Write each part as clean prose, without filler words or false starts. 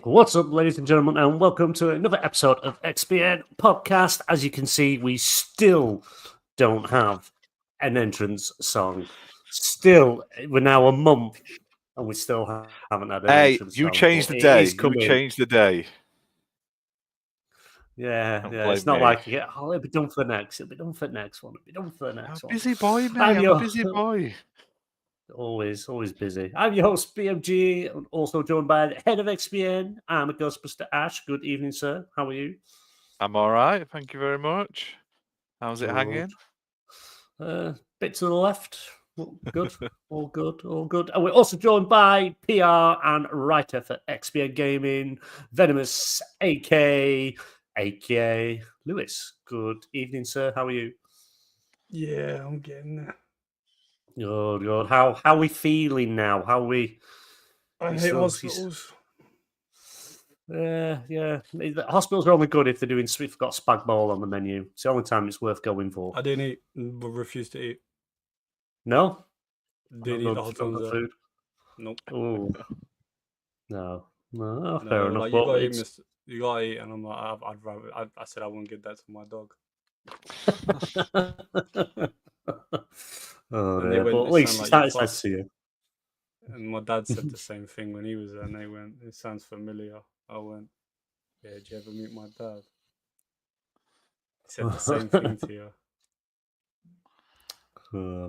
What's up, ladies and gentlemen, and welcome to another episode of XPN Podcast. As you can see, we still don't have an entrance song. Still, we're now a month, and we still haven't had an entrance song. You changed the day. You changed the day. Yeah. It's not like you get, it'll be done for the next. It'll be done for the next one. It'll be done for the next one. Busy boy, mate. I'm a busy boy. Always busy. I'm your host, BMG, also joined by the head of XPN. I'm a Ghostbuster Ash. Good evening, sir. How are you? I'm all right. Thank you very much. How's it hanging? Bit to the left. Good. All good. And we're also joined by PR and writer for XPN Gaming, Venomous, aka Lewis. Good evening, sir. How are you? Yeah, I'm getting there. Good. How are we feeling now? I hate hospitals. Yeah. The hospitals are only good if they've got spag bowl on the menu. It's the only time it's worth going for. I didn't eat, but refused to eat. No? Didn't eat the whole time. Food? Nope. Oh. No, fair enough. Like, you gotta eat, and I'm like, I'd rather. I said I wouldn't give that to my dog. But at least it's nice to see you. And my dad said the same thing when he was there, and they went, "It sounds familiar." I went, "Yeah, did you ever meet my dad?" He said the same thing to you.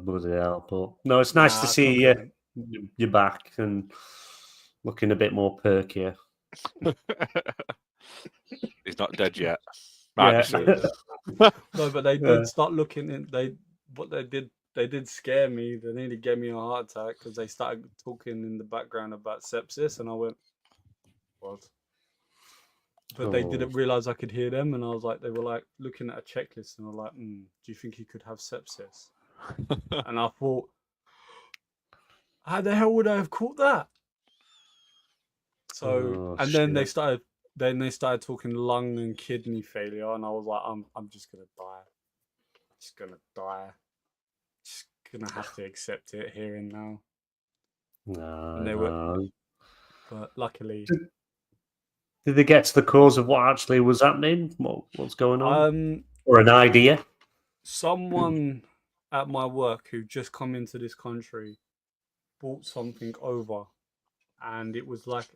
Bloody hell! But no, it's nice to see you're back and looking a bit more perkier. He's not dead yet. Yeah. No, but they did start looking in. They did scare me. They nearly gave me a heart attack because they started talking in the background about sepsis, and I went, "What?" But they didn't realize I could hear them, and I was like, they were like looking at a checklist, and I was like, "Do you think he could have sepsis?" And I thought, how the hell would I have caught that? So, then they started talking lung and kidney failure, and I was like, I'm just gonna die. Just gonna have to accept it here and now. But luckily, did they get to the cause of what actually was happening? What's going on? Or an idea? Someone at my work who just come into this country brought something over, and it was like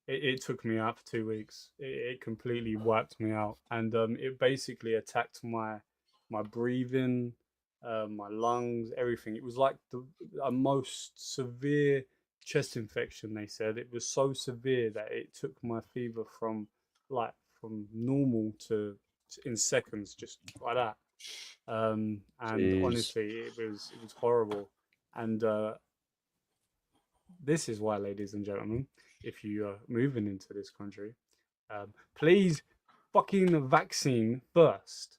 it took me out for 2 weeks. It completely wiped me out, and it basically attacked my breathing, my lungs, everything. It was like a most severe chest infection. They said it was so severe that it took my fever from normal to in seconds, just like that. And Jeez. Honestly, it was horrible. And this is why, ladies and gentlemen, if you are moving into this country, please fucking vaccine first.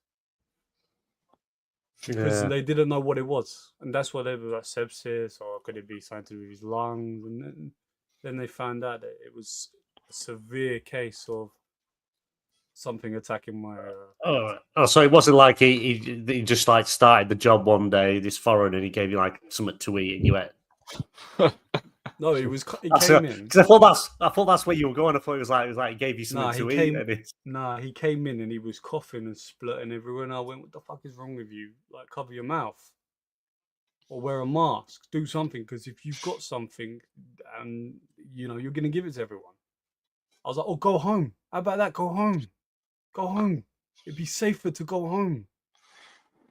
Because they didn't know what it was. And that's why they were like sepsis, or could it be something to do with his lungs? And then they found out that it was a severe case of something attacking my... so it wasn't like he just like started the job one day, this foreign, and he gave you like something to eat and you ate. No, he came in. Because I thought that's where you were going. I thought it was like he gave you something to eat. He came in and he was coughing and splitting everywhere. And I went, "What the fuck is wrong with you? Like, cover your mouth or wear a mask. Do something, because if you've got something, and you're gonna give it to everyone." I was like, "Oh, go home. How about that? Go home. Go home. It'd be safer to go home.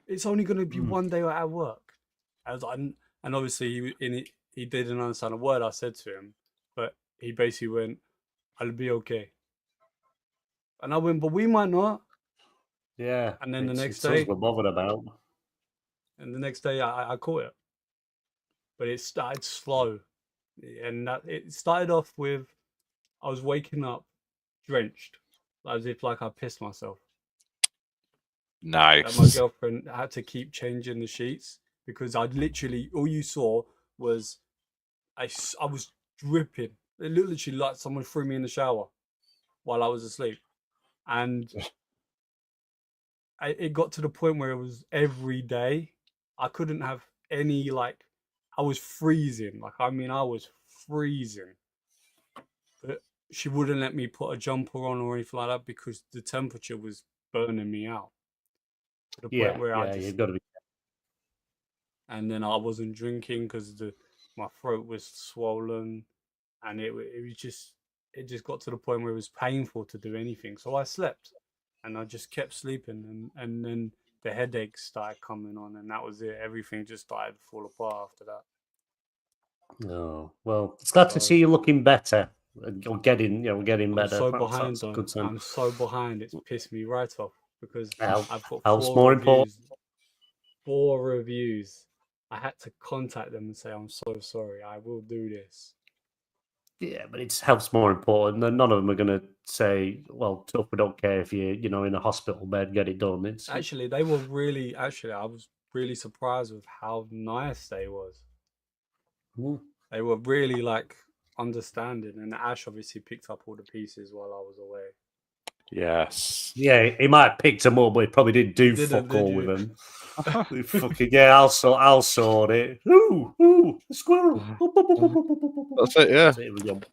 It's only gonna be one day at work." I was like, and obviously he didn't understand a word I said to him, but he basically went, "I'll be okay." And I went, "But we might not." Yeah. And then the next day, we're bothered about. And the next day, I caught it, but it started slow, and it started off with I was waking up drenched, as if like I pissed myself. Nice. And my girlfriend had to keep changing the sheets because I'd literally all you saw was I was dripping. It looked literally like someone threw me in the shower while I was asleep. And it got to the point where it was every day. I couldn't have any I was freezing. I was freezing. But she wouldn't let me put a jumper on or anything like that because the temperature was burning me out. To the point where you've got to be. and then I wasn't drinking because my throat was swollen, and it just got to the point where it was painful to do anything. So I slept, and I just kept sleeping, and then the headaches started coming on, and that was it. Everything just started to fall apart after that. Oh, well, it's glad to see you looking better. Or getting better. So That's a good sign. I'm so behind. It's pissed me right off because Health- I've got health's 4 more reviews. important. 4 reviews. I had to contact them and say, I'm so sorry. I will do this. Yeah, but it's health's more important. And none of them are going to say, "Well, tough, we don't care if you're, in a hospital bed, get it done." It's Actually, they were really. Actually, I was really surprised with how nice they was. Mm. They were really understanding, and Ash obviously picked up all the pieces while I was away. Yes. Yeah, he might have picked them up, but he probably didn't do fuck all with them. Fucking I'll sort it. Ooh, a squirrel. That's it, yeah. That's it,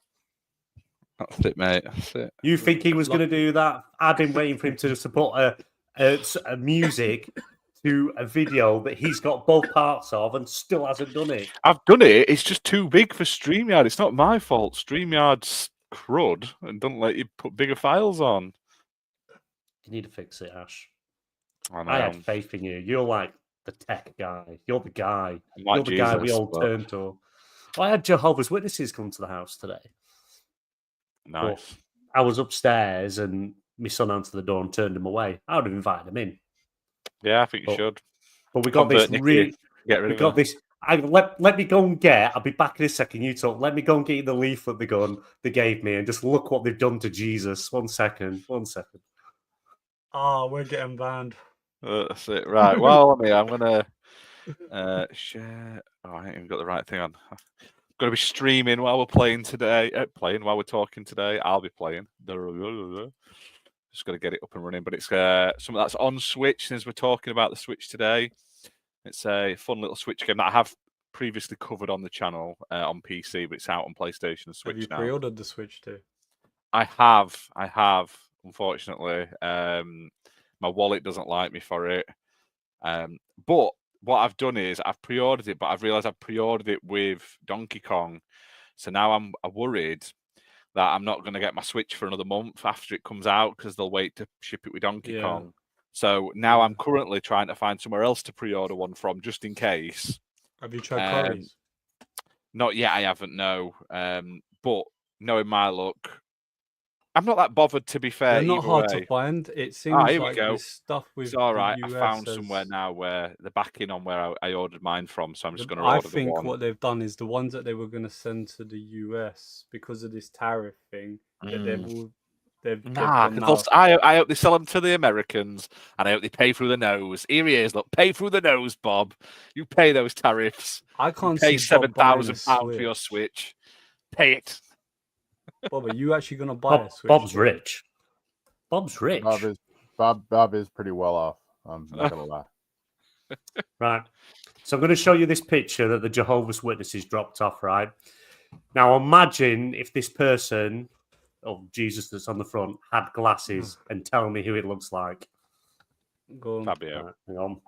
That's it, mate. That's it. You think he was going to do that? I've been waiting for him to support a music to a video that he's got both parts of and still hasn't done it. I've done it. It's just too big for StreamYard. It's not my fault. StreamYard's crud and don't let you put bigger files on. You need to fix it, Ash. I know. I had faith in you. You're like the tech guy. You're the guy. Like You're the guy we Jesus, all but- turn to. I had Jehovah's Witnesses come to the house today. Nice. I was upstairs and my son answered the door and turned him away. I would have invited him in. Yeah, I think you should. But we got this Convert Nicky, really. Get rid We of got her. this. Let me go and get. I'll be back in a second. You talk. Let me go and get you the leaflet they gave me, and just look what they've done to Jesus. 1 second. 1 second. Oh, we're getting banned. That's it. Right. Well, I'm gonna share. Oh, I ain't even got the right thing on. I'm gonna be streaming while we're playing today. While we're talking today. I'll be playing. Just gotta get it up and running. But it's something that's on Switch. Since we're talking about the Switch today, it's a fun little Switch game that I have previously covered on the channel on PC, but it's out on PlayStation and Switch Have you now. pre-ordered the Switch too? I have. Unfortunately, my wallet doesn't like me for it. But what I've done is I've pre-ordered it, but I've realised I've pre-ordered it with Donkey Kong. So now I'm worried that I'm not going to get my Switch for another month after it comes out because they'll wait to ship it with Donkey Kong. So now I'm currently trying to find somewhere else to pre-order one from just in case. Have you tried Curry's? Not yet, I haven't, no. But knowing my luck, I'm not that bothered, to be fair. They're not either hard way. to find. It seems here we like go. this stuff with It's all right. the US I found somewhere now where the backing on where I ordered mine from, so I'm just going to order the I think one. what they've done is the ones that they were going to send to the US because of this tariff thing that they've Nah, gone because I hope they sell them to the Americans, and I hope they pay through the nose. Here he is, look, pay through the nose, Bob. You pay those tariffs. I can't Pay see Bob buying a £7,000 for your Switch. Pay it. Bob, are you actually going to buy a Switch? Bob's rich. Bob's rich. Bob is pretty well off. I'm not gonna lie. Right. So I'm going to show you this picture that the Jehovah's Witnesses dropped off, right? Now imagine if this person, Jesus that's on the front, had glasses and tell me who it looks like. Go on. Fabio. Right, hang on.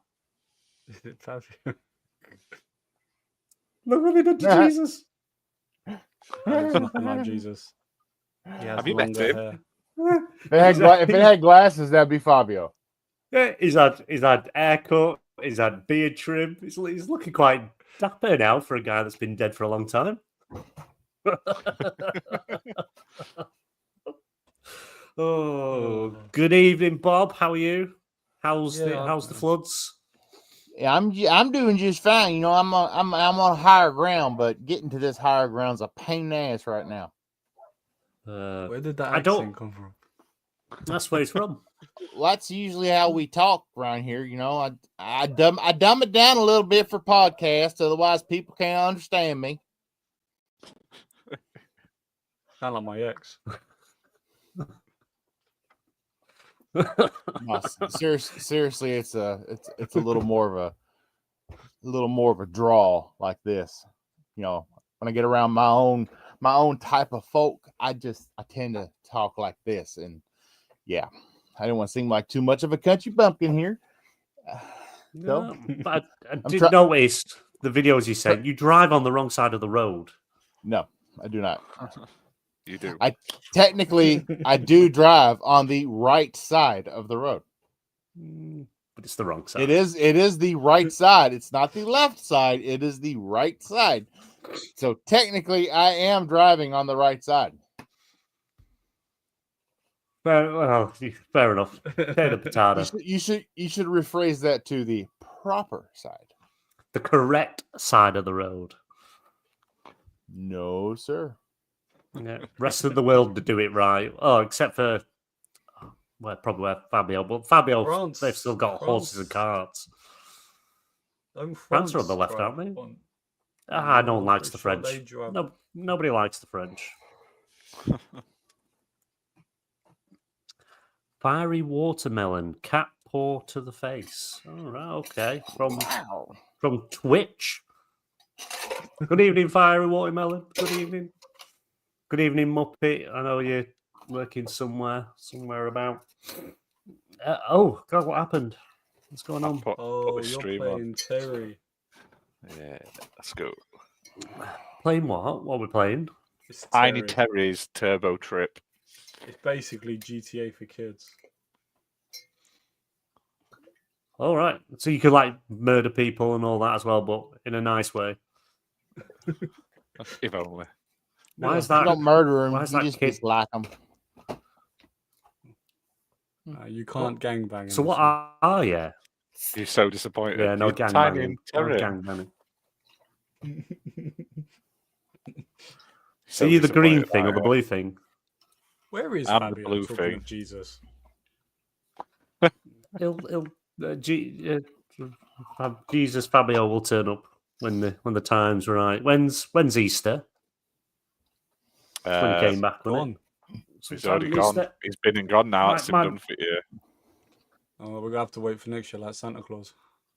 Is it Fabio? Look what they did to Jesus. That looks nothing like Jesus. He has Have you met longer him? hair. If it had glasses, that'd be Fabio. Yeah, he's had haircut, he's had beard trim. He's looking quite dapper now for a guy that's been dead for a long time. Good evening, Bob. How are you? How's the floods? Yeah, I'm doing just fine. You know, I'm on higher ground, but getting to this higher ground's a pain in the ass right now. Where did that I don't- accent come from? That's where it's from. Well, that's usually how we talk around here. You know, I dumb it down a little bit for podcasts, otherwise people can't understand me. Sound like my ex. No, seriously, it's a little more of a draw like this. You know, when I get around my own type of folk, I tend to talk like this, and yeah, I didn't want to seem like too much of a country bumpkin here. So, But I did notice the videos you sent. You drive on the wrong side of the road. no, I do not. You do. I do drive on the right side of the road. But it's the wrong side. It is the right side. It's not the left side. It is the right side. So technically, I am driving on the right side. Fair enough. Potato, potato. You should rephrase that to the proper side. The correct side of the road. No, sir. Yeah. Rest of the world to do it right. Oh, except for probably where Fabio. But Fabio, France. they've still got horses and carts. France are on the left, aren't they? No one likes the French. No, nobody likes the French. Fiery watermelon, cat paw to the face. All right, okay. From Twitch. Good evening, Fiery Watermelon. Good evening. Good evening, Muppet. I know you're working somewhere about. Oh, God, what happened? What's going on? You're playing Terry. Yeah, let's go. Playing what? What are we playing? Tiny Terry's Turbo Trip. It's basically GTA for kids. All right. So you could like murder people and all that as well, but in a nice way. If only. Why is that? You don't murder them. Why is You that just kid? dislike them. You can't gangbang. So what are you? You're so disappointed. Yeah, no You're gang Tiny banging. Terry. No gang banging. So Are you the green disappointed thing or about the it. blue thing? Where is I'm the Fabio blue talking thing. of Jesus? Jesus Fabio will turn up when the time's right. When's Easter? That's when he came back, wasn't it? He's already Sometime gone. Easter. He's been and gone now. That's him My- done for you. Oh, we're gonna have to wait for next year, like Santa Claus.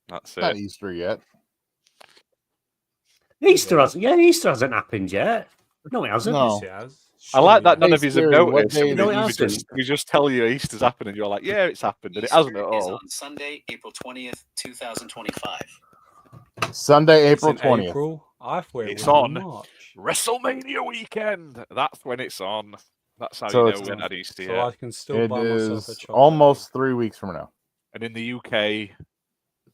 That's Not it. Easter yet. Easter hasn't happened yet. No, it hasn't. No. Yes, it has. I like that Surely none it of you have Scary, what noticed. day and is we, it? we just, we just tell you Easter's happened, and you're like, yeah, it's happened, and it hasn't at Easter is all. on Sunday, April 20th, 2025. Sunday, is. April It's in 20th. April. I thought it It's was on. in March. WrestleMania weekend. That's when it's on. That's how So you know it's- we went at Easter. So Yeah. I can still It buy myself a is chocolate. almost 3 weeks from now. And in the UK,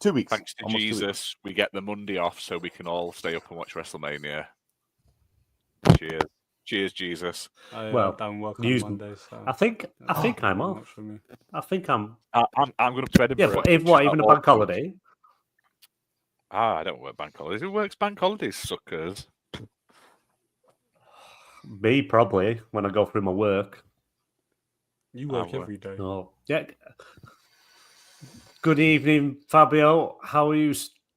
2 weeks. thanks to Almost 2 weeks. Jesus, we get the Monday off, so we can all stay up and watch WrestleMania. Cheers, cheers, Jesus. Well, don't work use- on Monday, so I think I'm not off. much for me. I think I'm. I'm going to Edinburgh. Yeah, but even a bank holiday? I don't work bank holidays. Who works bank holidays, suckers? Me probably when I go through my work. You work work. every day. Oh, yeah. Good evening, Fabio. How are you?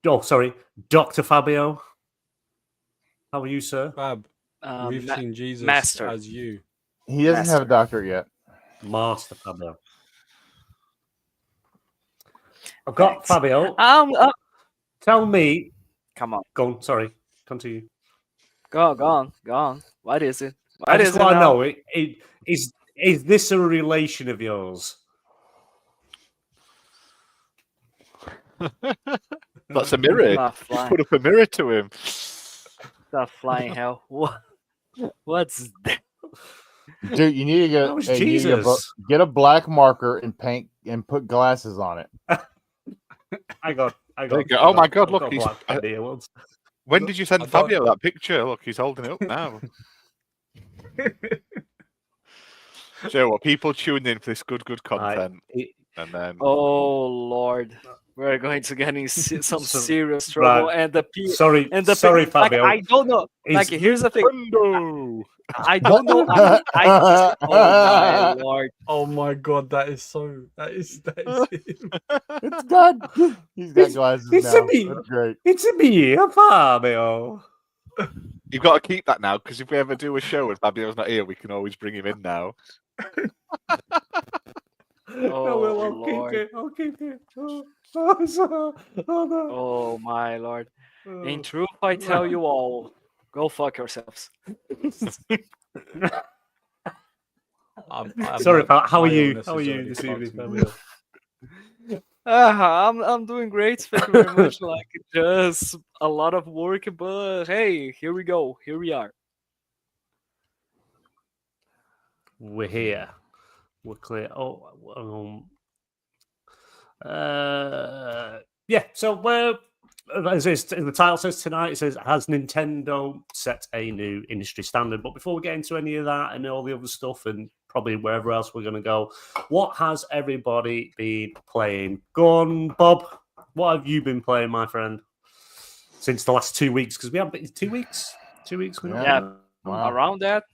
Oh, sorry, Dr. Fabio. How are you, sir? Fab, we've seen Jesus Master. as you. He doesn't have a doctorate yet. Master Fabio. I've got Thanks. Fabio. Tell me. Come on, Go on. Sorry. Continue. go on. What is it? I What just is it want to now? know. Is this a relation of yours? That's a mirror. Ah, You flying, put up a mirror to him. that flying hell. What's that? Dude, you need to That was you need to Jesus. get a black marker and paint and put glasses on it. I got. There you go. Oh my God, I look, got he's- black pen here once. When did you send I thought- Fabio that picture? Look, he's holding it up now. So, what people tuned in for this good content, and then Oh Lord, we're going to get in some So- serious trouble, right. and the Sorry, and the sorry, like, Fabio. I don't know. Like, He's- here's the thing. Friendo! I don't know. Oh my Lord. Oh my God, that is him. It's God. He's got glasses it's now. a me. That's great. It's me, Fabio. You've got to keep that now, because if we ever do a show and Fabio's not here, we can always bring him in now. will. I'll Lord. keep it. I'll keep it. Oh no. Oh my Lord. In Oh. truth, I tell you all, go fuck yourselves. Sorry, pal. How are my you? illness How are has you already this fucked evening, me. Samuel? I'm doing great. Thank you very much. Like just a lot of work, but hey, here we go. Here we are. We're here. We're clear. Yeah. So as the title says tonight, it says, has Nintendo set a new industry standard? But before we get into any of that and all the other stuff and probably wherever else we're going to go, what has everybody been playing? Go on, Bob. What have you been playing, my friend, since the last 2 weeks? Because we haven't been 2 weeks. 2 weeks. We're not Yeah. done. Wow. Around that,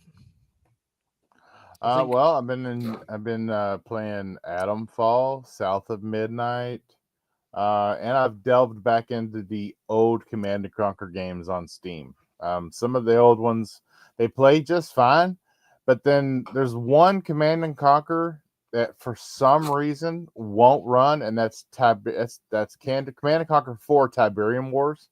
I think- Well, I've been playing Atom Fall, South of Midnight, and I've delved back into the old Command and Conquer games on Steam. Some of the old ones, they play just fine, but then there's one Command and Conquer that for some reason won't run, and that's Command and Conquer 4 Tiberium Wars.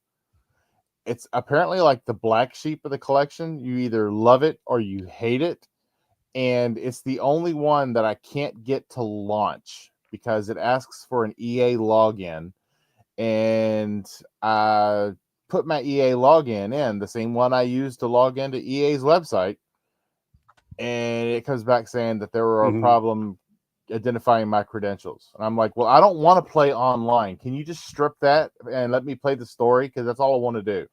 It's apparently like the black sheep of the collection. You either love it or you hate it. And it's the only one that I can't get to launch because it asks for an EA login. And I put my EA login in, the same one I used to log into EA's website. And it comes back saying that there were a problem identifying my credentials. And I'm like, well, I don't want to play online. Can you just strip that and let me play the story? Because that's all I want to do.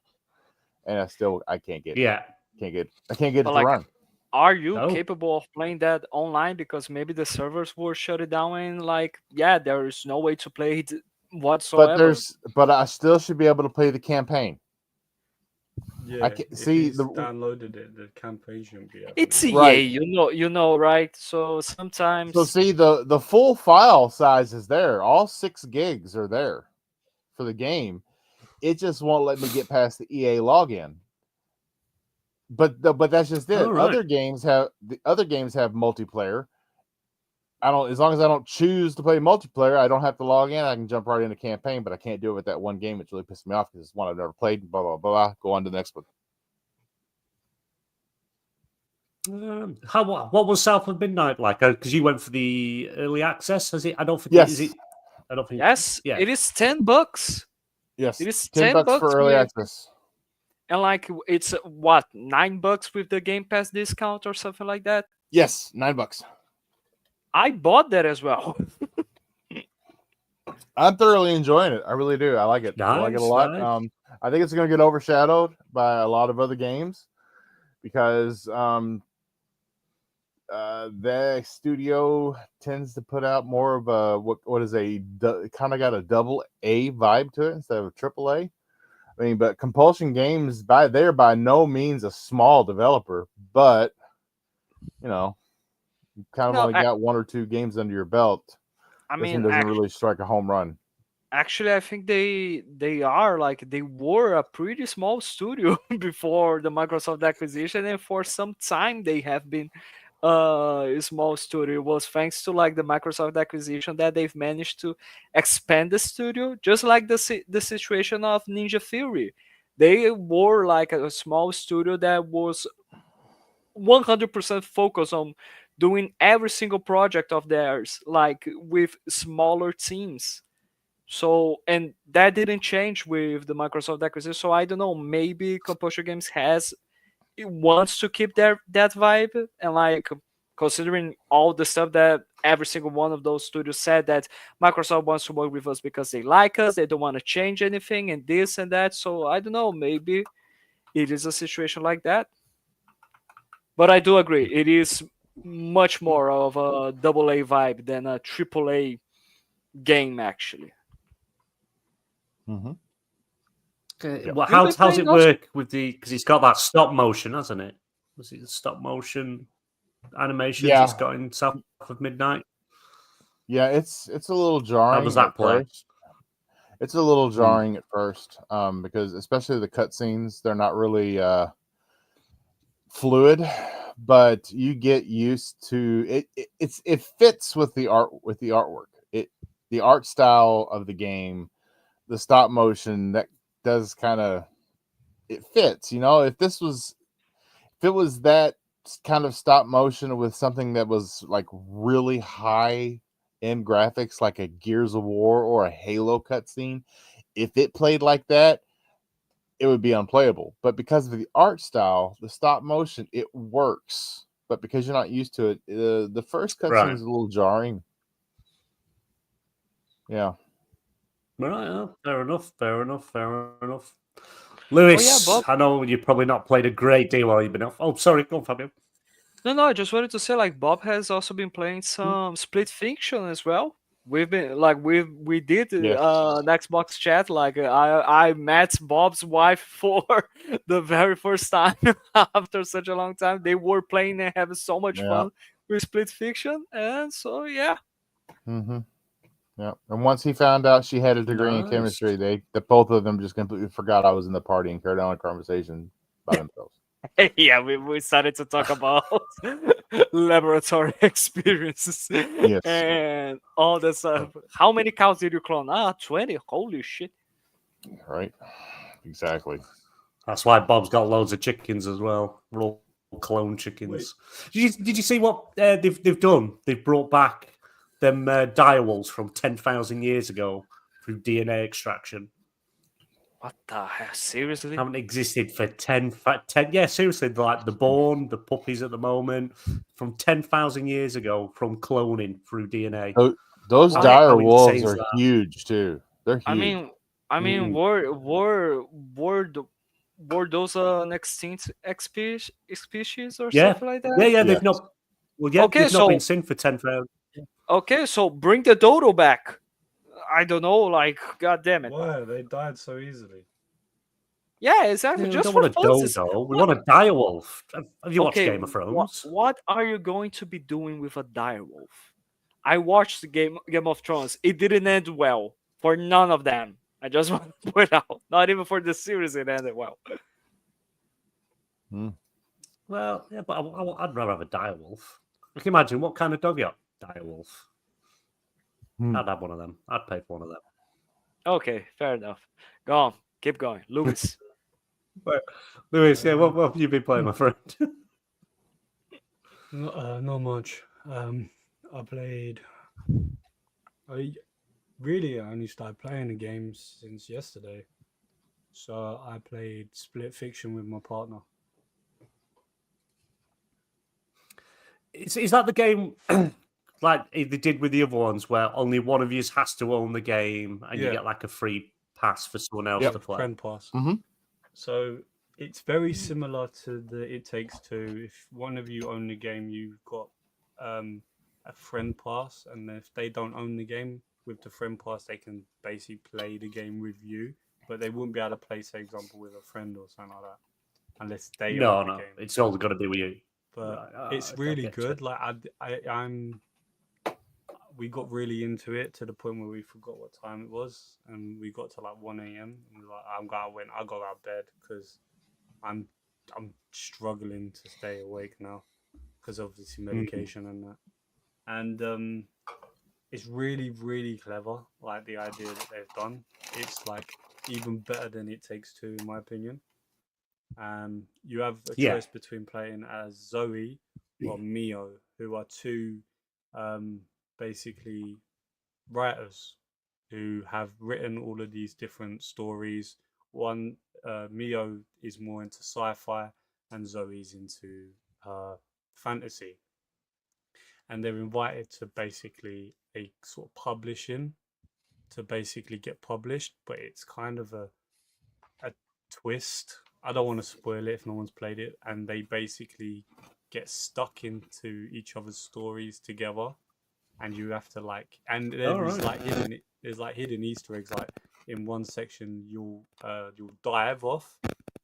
And I can't get Yeah. I can't get it But to like, run. are you Oh. capable of playing that online? Because maybe the servers were shut down and like, yeah, there is no way to play it whatsoever. But I still should be able to play the campaign. Yeah, can if see he's the- downloaded it, the campaign shouldn't be. It's happening. EA, Right. you know, right? So sometimes So see the full file size is there. All 6 gigs are there for the game. It just won't let me get past the EA login. But that's just it. Oh, right. Other games have multiplayer. As long as I don't choose to play multiplayer, I don't have to log in. I can jump right into campaign, but I can't do it with that one game. It's really pissed me off because it's one I've never played. Blah blah blah. Go on to the next one. What was South of Midnight like? Because you went for the early access, has it? I don't think Yes. is it. I don't think. yes, Yeah. it is $10. Yes, It is $10 $10 for early with- access. And like it's what, $9 with the Game Pass discount or something like that. Yes, $9. I bought that as well. I'm thoroughly enjoying it. I really do. I like it. I like it a Nice, lot. nice. I think it's going to get overshadowed by a lot of other games because the studio tends to put out more of a what is kind of got a double A vibe to it instead of a triple A. I mean, but Compulsion Games by no means a small developer, but you know, you kind of No, only got 1 or 2 games under your belt. I This one mean, doesn't really strike a home run. actually, I think they were a pretty small studio before the Microsoft acquisition, and for some time they have been a small studio. It was thanks to like the Microsoft acquisition that they've managed to expand the studio, just like the situation of Ninja Theory. They were like a small studio that was 100% focused on doing every single project of theirs, like with smaller teams. So, and that didn't change with the Microsoft acquisition. So I don't know. Maybe Compulsion Games wants to keep that vibe, and like considering all the stuff that every single one of those studios said, that Microsoft wants to work with us because they like us, they don't want to change anything, and this and that. So I don't know. Maybe it is a situation like that. But I do agree, it is much more of a double A vibe than a triple A game, actually. Mm-hmm. Okay. Well, You've been how's it playing those- work with because it's got that stop motion, hasn't it? Was it stop motion animations? Yeah. It's got in South of Midnight. Yeah, it's a little jarring. does that at play? first. It's a little jarring at first, because especially the cutscenes, they're not really fluid, but you get used to it. It fits with the artwork. The art style of the game, the stop motion that does kind of it fits. If it was that kind of stop motion with something that was like really high end graphics, like a Gears of War or a Halo cutscene, if it played like that, it would be unplayable. But because of the art style, the stop motion, it works. But because you're not used to it, the first cutscene Right. is a little jarring. Yeah. Right, fair enough. Lewis, Bob. I know you've probably not played a great deal while you've been off. Oh, sorry, go on, Fabio. No, I just wanted to say like Bob has also been playing some Split Fiction as well. We've been like we did Yes. an Xbox chat. Like I met Bob's wife for the very first time after such a long time. They were playing and having so much Yeah. fun with Split Fiction, and so yeah. Mm-hmm. Yeah. And once he found out she had a degree in Nice. chemistry, the both of them just completely forgot I was in the party and carried on a conversation by themselves. Yeah, we started to talk about laboratory experiences Yes. and all that stuff. How many cows did you clone? 20. Holy shit. Right. Exactly. That's why Bob's got loads of chickens as well. We're all clone chickens. Did you see what they've done? They've brought back them direwolves from 10,000 years ago through DNA extraction. What the hell? Seriously? Haven't existed for 10. Yeah, seriously, like the puppies at the moment, from 10,000 years ago, from cloning through DNA. Those Wow. dire How wolves insane is are that? huge too. They're huge. I mean, were those an extinct species or Yeah. something like that? Yeah, Yes. they've not. Well, yeah, Okay, they've not so- been seen for 10,000. Okay, so bring the dodo back. I don't know, like, god damn it. Why? They died so easily. Yeah, exactly. We Just don't for want a funsies. dodo. We want a direwolf. Have you watched Okay, Game of Thrones? What are you going to be doing with a direwolf? I watched the Game of Thrones. It didn't end well for none of them. I just want to point out. Not even for the series it ended well. Well, yeah, but I'd rather have a direwolf. I can imagine what kind of dog you have. Direwolf. I'd have one of them. I'd pay for one of them. Okay, fair enough. Go on. Keep going. Lewis. Lewis, yeah, what have you been playing, my friend? Not much. I played. I only started playing the games since yesterday. So I played Split Fiction with my partner. Is that the game like they did with the other ones where only one of you has to own the game and you Yeah. get like a free pass for someone else Yep. to play? Friend pass. Mhm. So it's very similar to the It Takes Two. If one of you own the game, you've got a friend pass, and if they don't own the game with the friend pass, they can basically play the game with you, but they wouldn't be able to play, say, example, with a friend or something like that, unless they own the game. It's all got to be with you. But Right, it's okay, really I get good. you. Like we got really into it to the point where we forgot what time it was, and we got to like 1 a.m. and we were like, I got out of bed because I'm struggling to stay awake now because of this medication and that. And it's really, really clever. Like the idea that they've done, it's like even better than It Takes Two, in my opinion. You have a Yeah. choice between playing as Zoe or Mio, who are two basically writers who have written all of these different stories. One, Mio is more into sci-fi, and Zoe's into fantasy. And they're invited to basically a sort of publishing to basically get published, but it's kind of a twist. I don't want to spoil it if no one's played it, and they basically get stuck into each other's stories together, and you have to and there's like hidden Easter eggs. Like in one section, you'll dive off,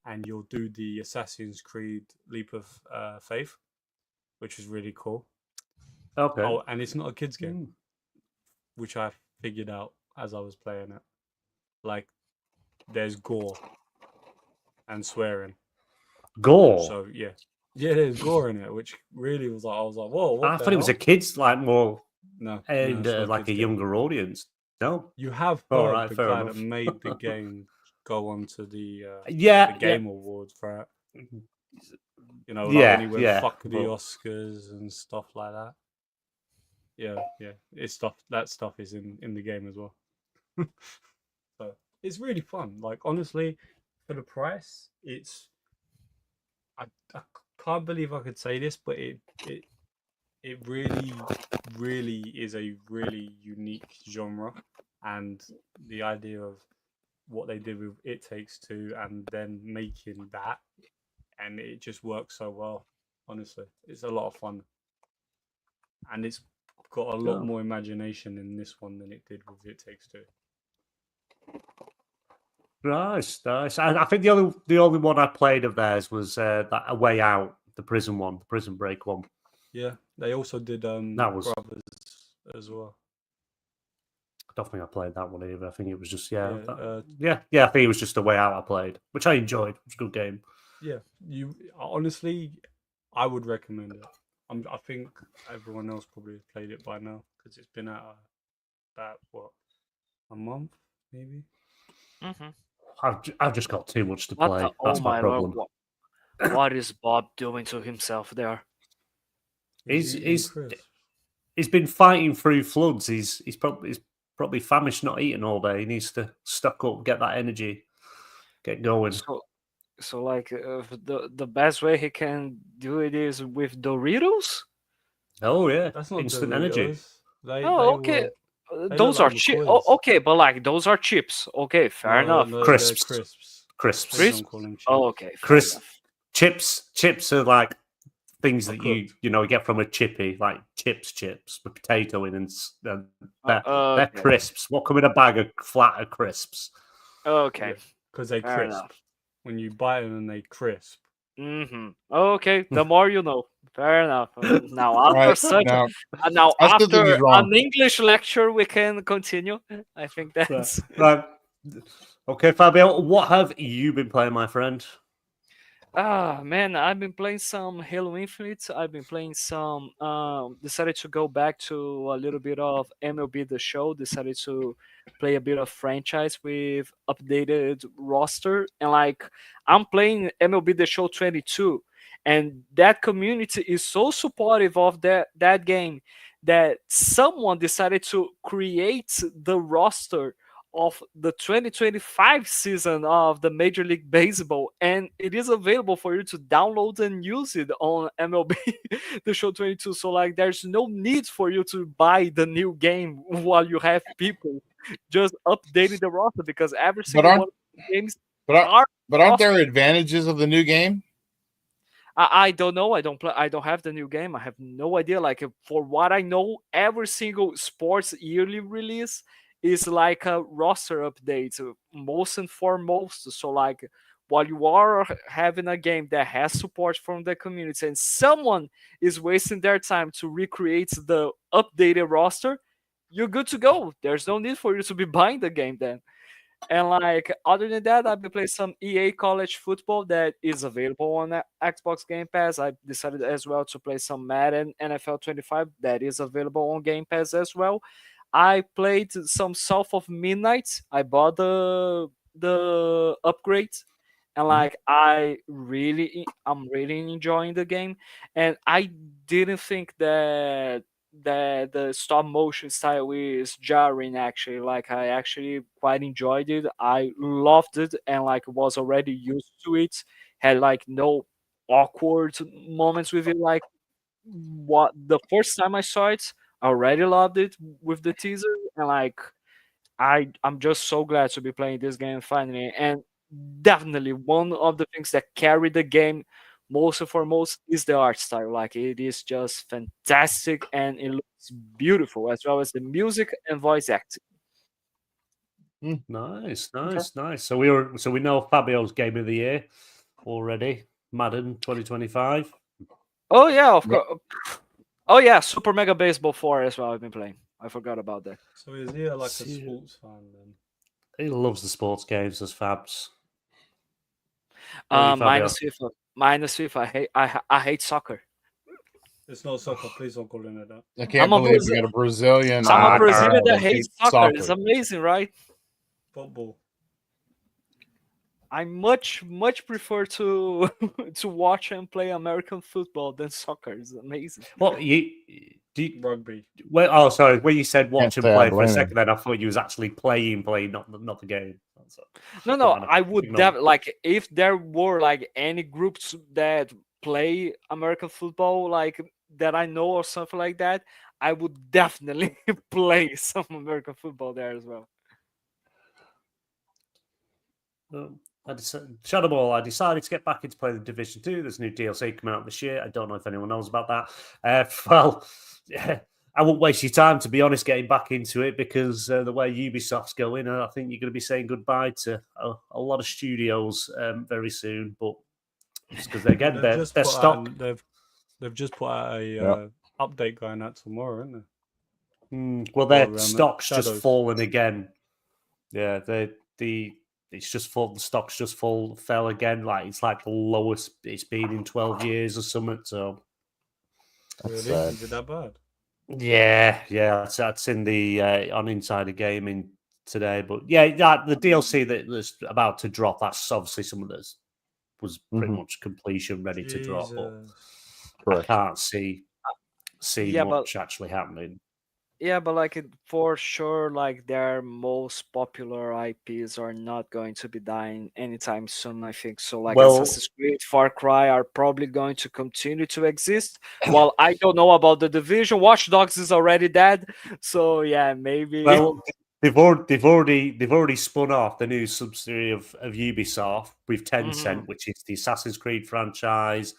and you'll do the Assassin's Creed leap of faith, which is really cool. Okay. Oh, and it's not a kids game, which I figured out as I was playing it. Like, there's gore and swearing. Gore. So yeah, Yeah, there's gore in it, which really was like, I was like, whoa, what I the thought it was a hell? kids like more No, aimed it's not at like kids a game. younger audience. No, You have All heard right, the fair guy enough. that made the game go on to the yeah, Game Awards for it. You know, like yeah, when he went yeah. fuck the but- Oscars and stuff like that. Yeah, it's stuff. That stuff is in the game as well. So it's really fun. Like honestly, for the price, it's. I can't believe I could say this, but it really is a really unique genre, and the idea of what they did with It Takes Two and then making that, and it just works so well. Honestly, it's a lot of fun, and it's got a lot Oh. more imagination in this one than it did with It Takes Two. Nice, nice. I think the only one I played of theirs was that A Way Out, the prison one, the Prison Break one. Yeah, they also did That was- Brothers as well. I don't think I played that one either. I think it was just yeah, Yeah, yeah. I think it was just A Way Out I played, which I enjoyed. It was a good game. Yeah, you honestly, I would recommend it. I think everyone else probably has played it by now because it's been out about what, a month maybe. Mhm. I've just got too much to What play. the, That's oh my my problem. lord! What is Bob doing to himself there? He's- eating he's- crisps. He's been fighting through floods. He's probably famished, not eating all day. He needs to stock up, get that energy, get going. So like the best way he can do it is with Doritos. Oh yeah, That's not instant energy. Doritos. They Oh, okay. were they Those look are like chips. McCoys. Okay, but like those are chips. Okay, fair enough. No, Crisps. they're crisps. Crisps. Please don't call them chips. Oh, okay, fair Chris- enough. Chips are like things Are that cooked. you get from a chippy, like chips with potato in, and they're Okay. crisps. What come in a bag of flatter crisps? Okay, Because they fair crisp. enough. When you bite them and they crisp. Okay, the more you know. Fair enough. Now after Right such now, now I still think after he's wrong. an English lecture, we can continue. I think that's Right. Okay, Fabio, what have you been playing, my friend? Man, I've been playing some Halo Infinite. I've been playing some decided to go back to a little bit of MLB The Show, decided to play a bit of franchise with updated roster, and like I'm playing MLB The Show 22, and that community is so supportive of that game that someone decided to create the roster of the 2025 season of the Major League Baseball, and it is available for you to download and use it on MLB The Show 22. So like there's no need for you to buy the new game while you have people just updating the roster, because every single aren't- one of the games but are aren't there advantages of the new game? I don't know. I don't play. I don't have the new game. I have no idea. Like for what I know, every single sports yearly release is like a roster update, most and foremost. So like while you are having a game that has support from the community and someone is wasting their time to recreate the updated roster, you're good to go. There's no need for you to be buying the game then. And like other than that, I've been playing some EA College Football that is available on Xbox Game Pass. I decided as well to play some Madden NFL 25 that is available on Game Pass as well. I played some South of Midnight. I bought the upgrade, and like I'm really enjoying the game. And I didn't think that the stop motion style is jarring. Actually, like I actually quite enjoyed it. I loved it, and like was already used to it. Had like no awkward moments with it. Like what the first time I saw it, I already loved it with the teaser, and like I'm just so glad to be playing this game finally. And definitely one of the things that carry the game most and foremost is the art style. Like it is just fantastic and it looks beautiful, as well as the music and voice acting. Nice. So we know Fabio's game of the year already. Madden 2025. Oh yeah, of course. Oh yeah, Super Mega Baseball 4 as well. I've been playing. I forgot about that. So is he like a See- sports fan then? He loves the sports games as Fabs. Hey, Fabio. Minus FIFA. minus FIFA. I hate soccer. It's not soccer. Please don't call it that. I can't I'm a believe Brazil- we got a Brazilian. I'm a Soccer. Brazilian that that hates hates soccer. It's amazing, right? Football. I much prefer to to watch and play American football than soccer. It's amazing. What you do? Rugby. Well, oh, sorry. When you said watch and say I play for a blame him. second, then I thought you was actually playing, not the game. So, No, don't matter. I would Ignore it. like if there were like any groups that play American football like that I know or something like that, I would definitely play some American football there as well. Shadowball, I decided to get back into playing the Division 2. There's new DLC coming out this year. I don't know if anyone knows about that. Well, yeah, I won't waste your time, to be honest, getting back into it because the way Ubisoft's going, I think you're going to be saying goodbye to a lot of studios very soon. But it's because again, they're stock. They've just put out a Yep. update going out tomorrow, isn't there? Well, their Or, stock's just Shadows. fallen again. Yeah, it's just fall. The stock's just fell again. Like it's like the lowest it's been in 12 years or something. So That's Really? sad. Is it that bad? yeah, that's in the on Insider Gaming today. But yeah, the DLC that's about to drop. That's obviously something that was pretty Mhm. much completion, ready to drop. But Jesus. I Correct. can't see Yeah, but- much actually happening. Yeah, but like for sure, like their most popular IPs are not going to be dying anytime soon. I think so. Like Well- Assassin's Creed, Far Cry are probably going to continue to exist. While I don't know about the Division, Watch Dogs is already dead. So yeah, maybe. Well, they've already spun off the new subsidiary of Ubisoft with Tencent, which is the Assassin's Creed franchise,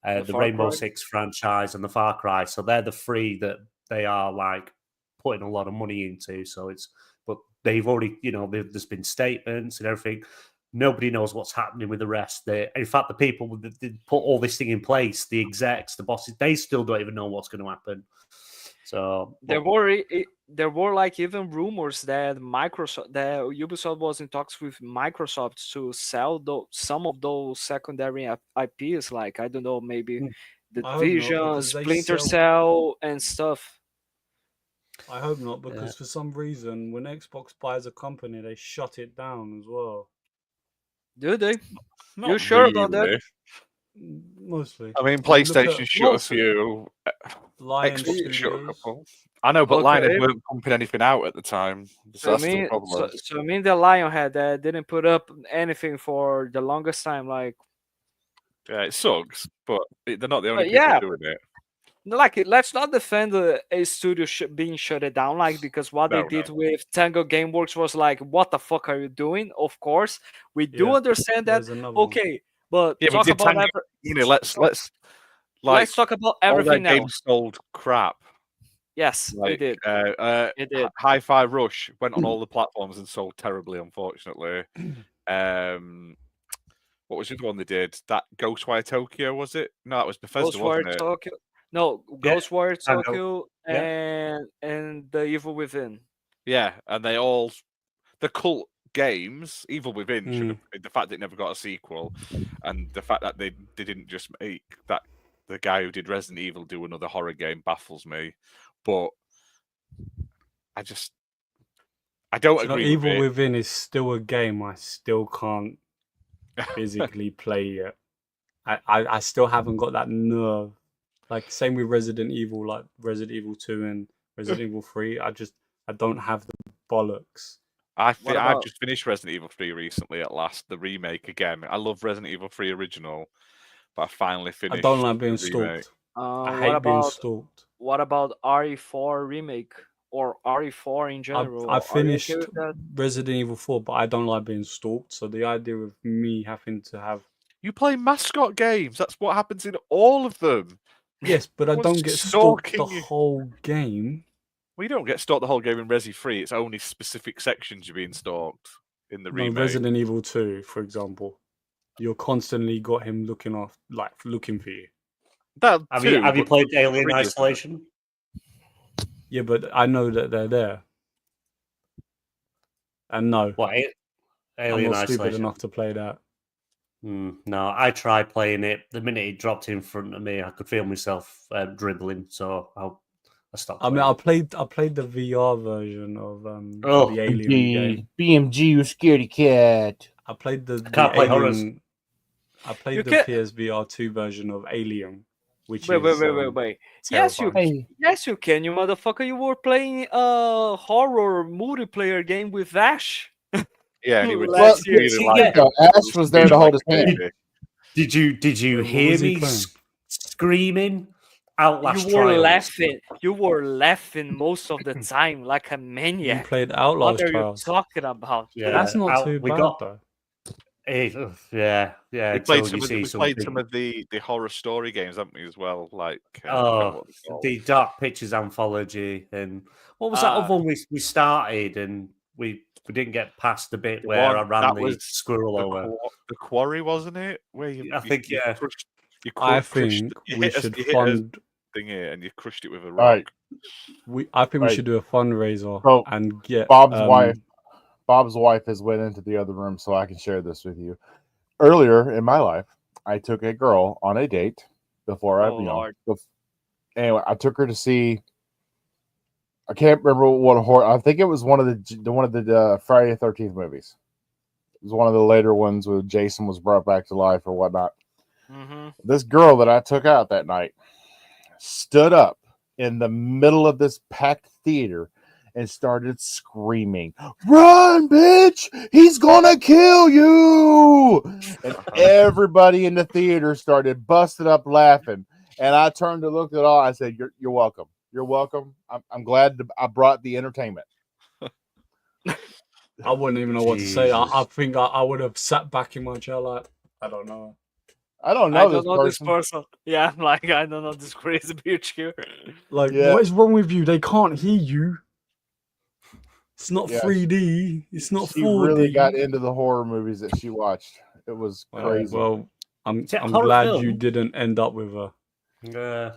The the Far Rainbow Cry. Six franchise, and the Far Cry. So they're the three that they are like putting a lot of money into. So but they've already, there's been statements and everything. Nobody knows what's happening with the rest. In fact, the people that put all this thing in place, the execs, the bosses, they still don't even know what's going to happen. So There were like even rumors that Ubisoft was in talks with Microsoft to sell some of those secondary IPs, like I don't know, maybe The I hope not, Division, because they Splinter sell- Cell, and stuff. I hope not, because for some reason, when Xbox buys a company, they shut it down as well. Do they? Not You sure about that? really. Mostly. I mean, If you look PlayStation at shut a mostly. few. Lion Xbox shut a Studios. couple. I know, but Lion Okay. weren't pumping anything out at the time. So So that's I the mean, problem. so I mean, the Lionhead didn't put up anything for the longest time. Like, Yeah, it sucks, but they're not the only But people yeah. doing it. let's not defend a studio being shut it down, like, because what they No, did with Tango Gameworks was like, what the fuck are you doing? Of course, we do Yeah, understand that. There's another one. Okay, but Yeah, but talk did about Tango- let's like let's talk about all their everything games else. sold crap. Yes, Like, it did. It did. Hi-Fi Rush went on all the platforms and sold terribly, unfortunately. What was the other one they did? That Ghostwire Tokyo, was it? No, it was Bethesda, Ghostwire wasn't it? Tokyo. No, Yeah, Ghostwire Tango. Tokyo Yeah. and the Evil Within. Yeah, and they all the cult games, Evil Within, should have the fact that it never got a sequel, and the fact that they didn't just make that the guy who did Resident Evil do another horror game baffles me. But I don't agree with Evil it. Within is still a game I still can't physically play yet. I still haven't got that nerve. Like same with Resident Evil, like Resident Evil 2 and Resident Evil 3. I don't have the bollocks. I've about- just finished Resident Evil 3 recently at last, the remake again. I love Resident Evil 3 original, but I finally finished. I don't like being the remake. stalked. I what hate being about stalked. what about RE4 remake or RE4 in general? I Are you finished okay with that? Resident Evil 4, but I don't like being stalked. So the idea of me having to have You play mascot games. That's what happens in all of them. yes, but I What's don't get stalked the stalking you? whole game. We don't get stalked the whole game in Resi 3. It's only specific sections you're being stalked in the No, remake. Resident Evil 2, for example, you're constantly got him looking for you. That Have too, you but played Alien Three doesn't. Isolation? Yeah, but I know that they're there. And no, What? I'm Alien not stupid Isolation. enough to play that. No, I tried playing it. The minute it dropped in front of me, I could feel myself dribbling. So I stopped. I mean, Playing I played the VR version of Oh, the Alien game. BMG, you scaredy cat. I played the can't play horrors. Alien. I played You the can- PSVR 2 version of Alien, which Wait, is wait. Yes, you terrifying. Hey, yes you can, you motherfucker. You were playing a horror multiplayer game with Ash. Yeah, and he was Last year. really See, like yeah. no, Ash was there to hold his hand. baby. Did you Wait, what hear was he me playing? screaming? Outlast You were Trials. laughing. You were laughing most of the time like a You maniac. played What Outlast are you Trials. talking about? Yeah, That's not too we bad got though. yeah. We Until played you some of, see we played some something. of the horror story games, haven't we, as well? Like I forgot Oh, what they're called. the Dark Pictures anthology, and what was that other one we started and we didn't get past the bit The where one I ran that the was squirrel over. the quarry, wasn't it? Where I think, yeah. you I crushed, think you we hit should you hit a fund. thing here and you crushed it with a rock. Right. I think we Right. should do a fundraiser So, and get Bob's wife has went into the other room, so I can share this with you. Earlier in my life, I took a girl on a date before Oh, Lord. Anyway, I took her to see. I can't remember what horror. I think it was one of the Friday the 13th movies. It was one of the later ones where Jason was brought back to life or whatnot. Mm-hmm. This girl that I took out that night stood up in the middle of this packed theater and started screaming, "Run, bitch! He's gonna kill you!" And everybody in the theater started busting up laughing. And I turned to look at all. I said, "You're welcome. You're welcome. I'm glad I brought the entertainment." I wouldn't even know what to say. I Jesus. think I would have sat back in my chair like, I don't know. I don't I know don't know this this person. person. Yeah, I'm like, I don't know this crazy bitch here. Like, Yeah. what is wrong with you? They can't hear you. It's not Yeah, 3D. It's not She 4D. really got into the horror movies that she watched. It was crazy. Well, I'm See, I'm horror glad you film? didn't end up with her.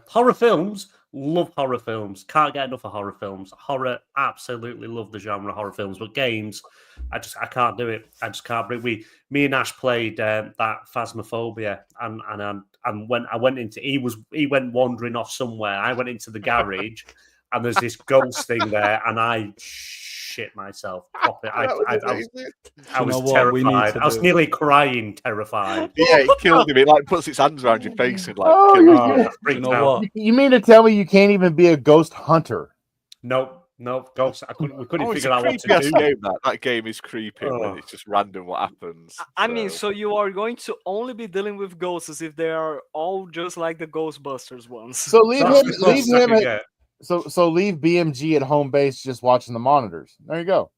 Horror films, love horror films. Can't get enough of horror films. Horror, absolutely love the genre of horror films. But games, I can't do it. I just can't bring. Me and Ash played that Phasmophobia, and when I went into, he went wandering off somewhere. I went into the garage, and there's this ghost thing there, and I shit myself. Proper. I You was know what we need terrified. to I was do? nearly crying, terrified. Yeah, it killed him. It like puts its hands around your face and like Oh, kills you- you. I You freaked know out. what? You mean to tell me you can't even be a ghost hunter? Nope, ghosts. We couldn't Oh, it's figure a out what creepy to ass do. game. That game is creepy when Oh. it's just random what happens. I mean, so you are going to only be dealing with ghosts as if they are all just like the Ghostbusters ones. So leave That's him. the Leave closest I him. could At, get. so leave BMG at home base, just watching the monitors. There you go.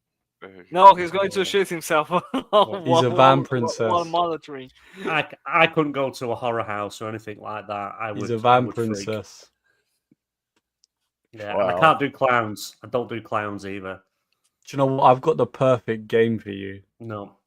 No, he's going to shit himself He's a van princess. while monitoring. I couldn't go to a horror house or anything like that. He's I a van would freak. princess. Yeah, and I Wow. can't do clowns. I don't do clowns either. Do you know what? I've got the perfect game for you. No,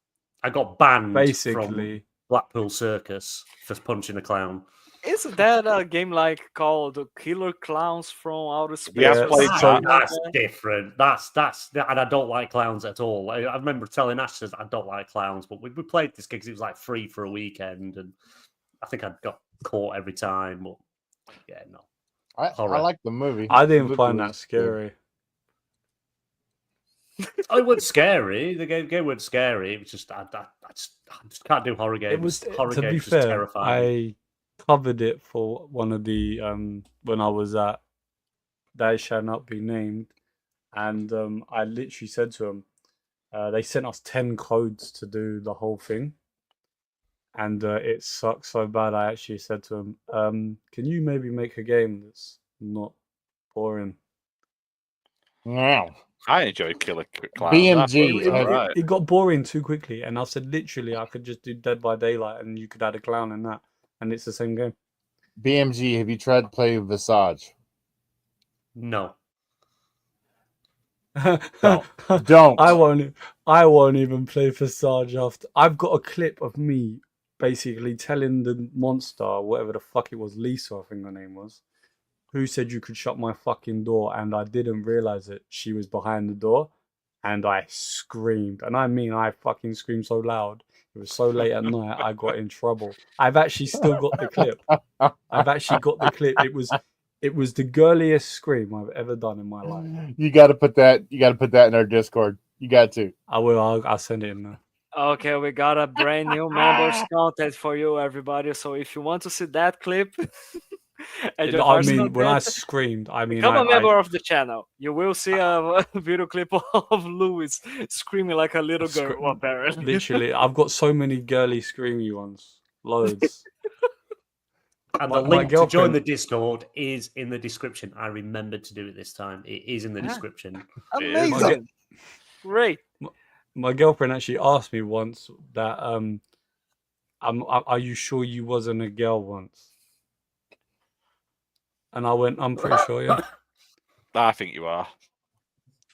I got banned from Basically, Blackpool Circus for punching a clown. Isn't that a game like called Killer Clowns from Outer Space? Yeah, or played something that. like That's different. That's and I don't like clowns at all. I remember telling Ash I don't like clowns, but we played this gig 'cause it was like free for a weekend, and I think I got caught every time. But yeah, no. I Horror. like the movie. I The didn't movie find was that good. scary. Oh, it wasn't scary. The game wasn't scary. It was just I just can't do horror games. It was, horror to be games just fair, terrify me. I covered it for one of the when I was at They Shall Not Be Named, and I literally said to them, they sent us 10 codes to do the whole thing, and it sucked so bad. I actually said to them, can you maybe make a game that's not boring? Wow. I enjoyed Killer Clowns. BMG, It was alright. It got boring too quickly, and I said literally I could just do Dead by Daylight, and you could add a clown in that, and it's the same game. BMG, have you tried to play Visage? No. Don't. I won't even play Visage after. I've got a clip of me basically telling the monster, whatever the fuck it was, Lisa, I think her name was, who said you could shut my fucking door, and I didn't realize it. She was behind the door, and I screamed. And I mean, I fucking screamed so loud. It was so late at night, I got in trouble. I've actually still got the clip. It was the girliest scream I've ever done in my life. You got to put that. You got to put that in our Discord. You got to. I will. I'll send it in there. Okay, we got a brand new members content for you, everybody. So if you want to see that clip, at your I personal mean, when I death, screamed, I mean, become a member of the channel. You will see a video clip of Louis screaming like a little girl, apparently. literally, I've got so many girly screamy ones. Loads. And My- the my link to join girlfriend- the Discord is in the description. I remembered to do it this time. It is in the Ah. description. Amazing. Great. My girlfriend actually asked me once that are you sure you wasn't a girl once? And I went, I'm pretty sure, yeah. I think you are.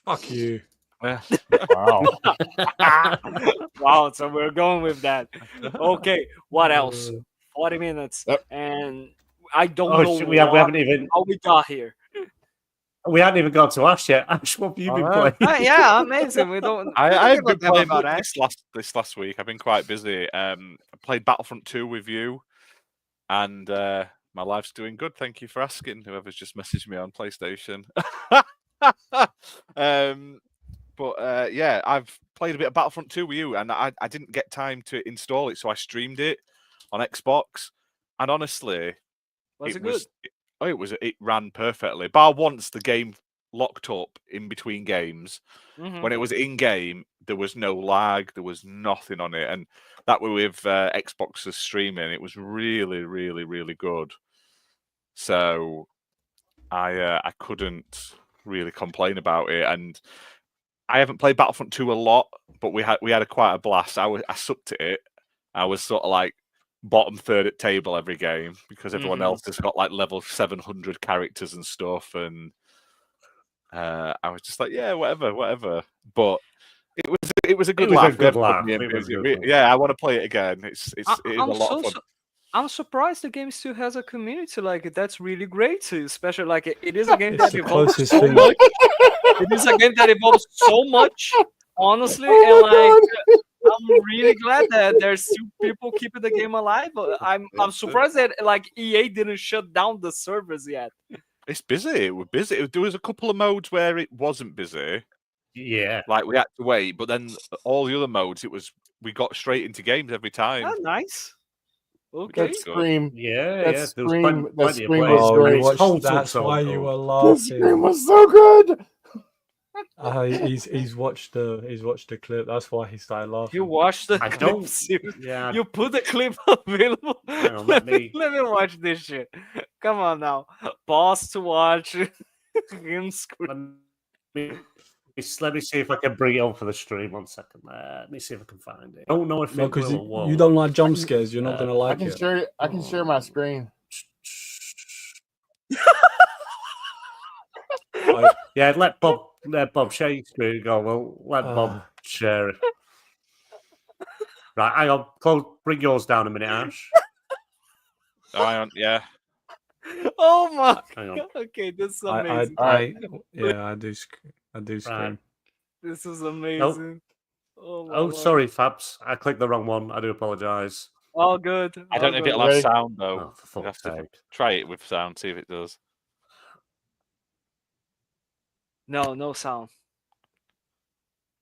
Fuck you. Wow. Wow, so we're going with that. Okay, what else? 40 minutes. Yep. And I don't Oh, know shit, we haven't even how we got here. gone to Ash yet. Ash, what have you been Alright. playing? Yeah, amazing. We don't. I've been don't have playing about Ash. this last week. I've been quite busy. I played Battlefront 2 with you, and my life's doing good. Thank you for asking. Whoever's just messaged me on PlayStation. Yeah, I've played a bit of Battlefront 2 with you, and I didn't get time to install it, so I streamed it on Xbox. And honestly, Was it good? It ran perfectly. Bar once the game locked up in between games. Mhm. When it was in game, there was no lag, there was nothing on it, and that were with Xbox's streaming. It was really, really, really good. So I couldn't really complain about it, and I haven't played Battlefront 2 a lot, but we had quite a blast. I sucked at it. I was sort of like bottom third at table every game because everyone else has got like level 700 characters and stuff, and I was just like, yeah, whatever. But it was a good laugh. Good laugh. It was good. Yeah, I want to play it again. It is a lot of fun. I'm surprised the game still has a community like it. That's really great, especially like it is a game It's that the evolves closest so thing. much. It is a game that evolves so much, honestly, and like I'm really glad that there's still people keeping the game alive. I'm surprised that like EA didn't shut down the servers yet. It's busy. We're busy. There was a couple of modes where it wasn't busy. Yeah. Like we had to wait, but then all the other modes, we got straight into games every time. Oh, nice. Okay. That scream. Yeah, That yeah. There was scream- plenty that plenty of scream players. was Oh, great. you It's watched, Holt's that's also why you good. were That scream laughing. was so good. He's watched the clip. That's why he started laughing. You watched the I clip don't- series. Yeah. You put the clip available. Hang on, let let me- watch this shit. Come on now. Pause to watch him scream. Let me see if I can bring it on for the stream. 1 second. Let me see if I can find it. I don't know if No, it because will or won't. you don't like jump scares. You're not gonna I like can it. share. I can share my screen. Yeah, let Bob share your screen. Go. Well, let Bob Ah. share it. Right, hang on. Bring yours down a minute, Ash. Yeah. Oh my Hang on. god. Okay, this is I amazing. I do scream. Right. This is amazing. Oh, my Oh, Lord. sorry, Fabs. I clicked the wrong one. I do apologize. All good. I don't know if it'll have Ready? sound though. Oh, for We'll have fuck's to sake. try it with sound, see if it does. No sound.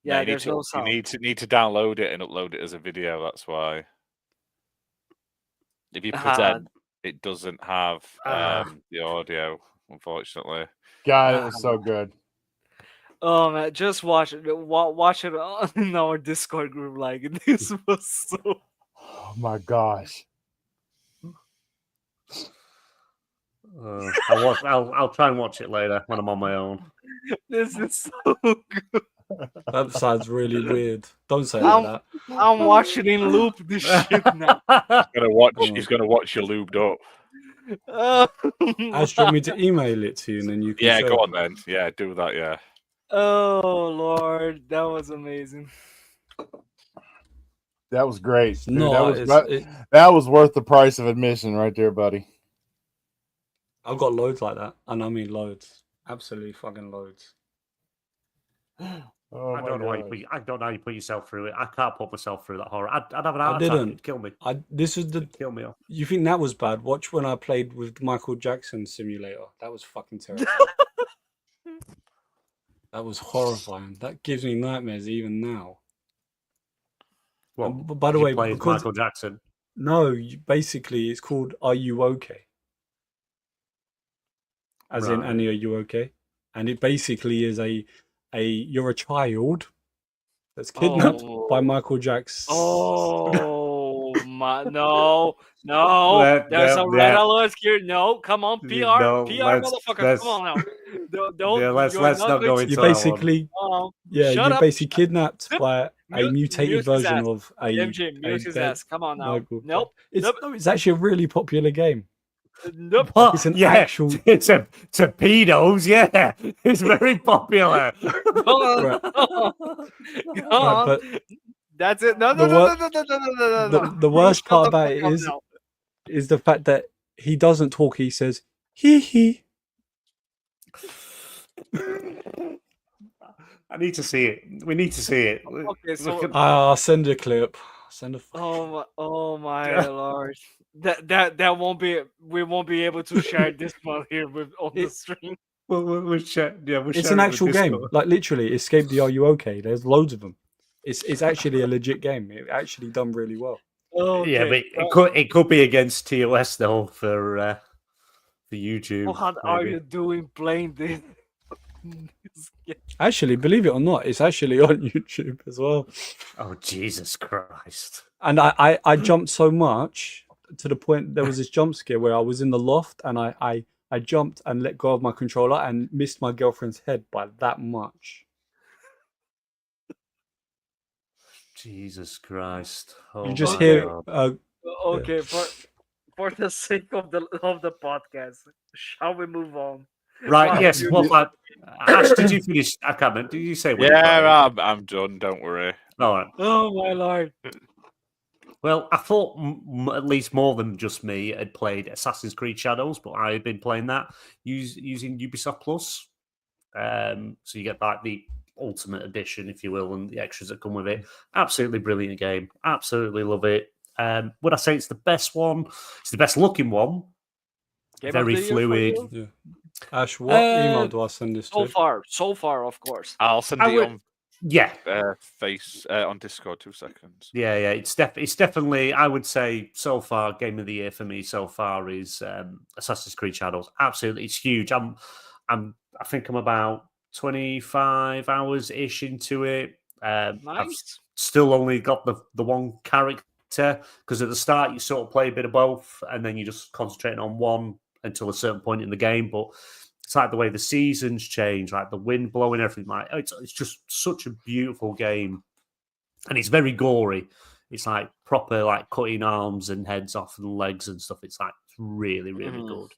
Yeah, you need there's to, no sound. You need to download it and upload it as a video. That's why. If you present, it doesn't have the audio, unfortunately. God, it was so good. Oh man, just watch it. Watch it in our Discord group. Like this was so. Oh my gosh. I'll try and watch it later when I'm on my own. This is so good. That sounds really weird. Don't say I'm- that. I'm watching in loop this shit now. He's gonna watch you lubed up. Ash, do you want me to email it to you and then you can Yeah, show go it? on then. Yeah, do that. Yeah. Oh Lord, that was amazing. That was great. Dude, No, that was worth the price of admission right there, buddy. I've got loads like that, and I mean loads. Absolutely fucking loads. Oh I my don't know God. I don't know how you put yourself through it. I can't put myself through that horror. I'd have an I heart attack. didn't. It'd kill me. This is the. It'd kill me off. You think that was bad? Watch when I played with Michael Jackson Simulator. That was fucking terrible. That was horrifying. That gives me nightmares even now. Well, By the way, play because Michael Jackson. no, basically it's called "Are You Okay?" As in, Right. Annie, are you okay? And it basically is you're a child that's kidnapped by Oh. Michael Jackson. Oh my no. There's a red alert here. No, come on, PR, No, motherfucker. Come on now. Don't Yeah, let's you're not going go to- into You're that one. basically Shut you're up. basically kidnapped Zip. by a Mute mutated his version ass. of a MJ, mute his dead ass. Come on now. Michael Nope. Jackson. It's actually a really popular game. Nope. What? It's an yeah, actual- it's a torpedoes. Yeah, it's very popular. Go on. Right. Go on. but That's it. No. the worst part about it is the fact that he doesn't talk. He says hee hee. I need to see it. We need to see it. Okay, so I'll send a clip. Send a. oh my lord. That won't be. We won't be able to share this one here on the stream. We'll share. Yeah, we'll It's share an it with actual game. Discord. Like literally, Escape the Are You Okay? There's loads of them. It's actually a legit game. It actually done really well. Okay. Yeah, but it could be against TOS though for YouTube. What are maybe. you doing playing this? Actually, believe it or not, it's actually on YouTube as well. Oh Jesus Christ! And I jumped so much to the point there was this jump scare where I was in the loft and I jumped and let go of my controller and missed my girlfriend's head by that much. Jesus Christ! Oh You just my hear God. Okay, for the sake of the podcast, shall we move on? Right? Wow, Yes. you Well, did- Ash, did you finish? I can't remember. Did you say? what you Yeah, played? I'm done. Don't worry. All right. Oh my lord! Well, I thought at least more than just me had played Assassin's Creed Shadows, but I had been playing that using Ubisoft Plus. So you get like the Ultimate Edition, if you will, and the extras that come with it. Absolutely brilliant game. Absolutely love it. Would I say it's the best one? It's the best looking one. Game of Very the year for fluid. you? Yeah. Ash, what email do I send this to? So far, of course. I'll send I it would- on Yeah, on Discord. 2 seconds. yeah. It's definitely. I would say so far, game of the year for me so far is Assassin's Creed Shadows. Absolutely, it's huge. I think I'm about 25 hours ish into it. I've Nice. still only got the one character because at the start you sort of play a bit of both, and then you just concentrate on one until a certain point in the game. But it's like the way the seasons change, like the wind blowing, everything. Like it's just such a beautiful game, and it's very gory. It's like proper like cutting arms and heads off and legs and stuff. It's like really good.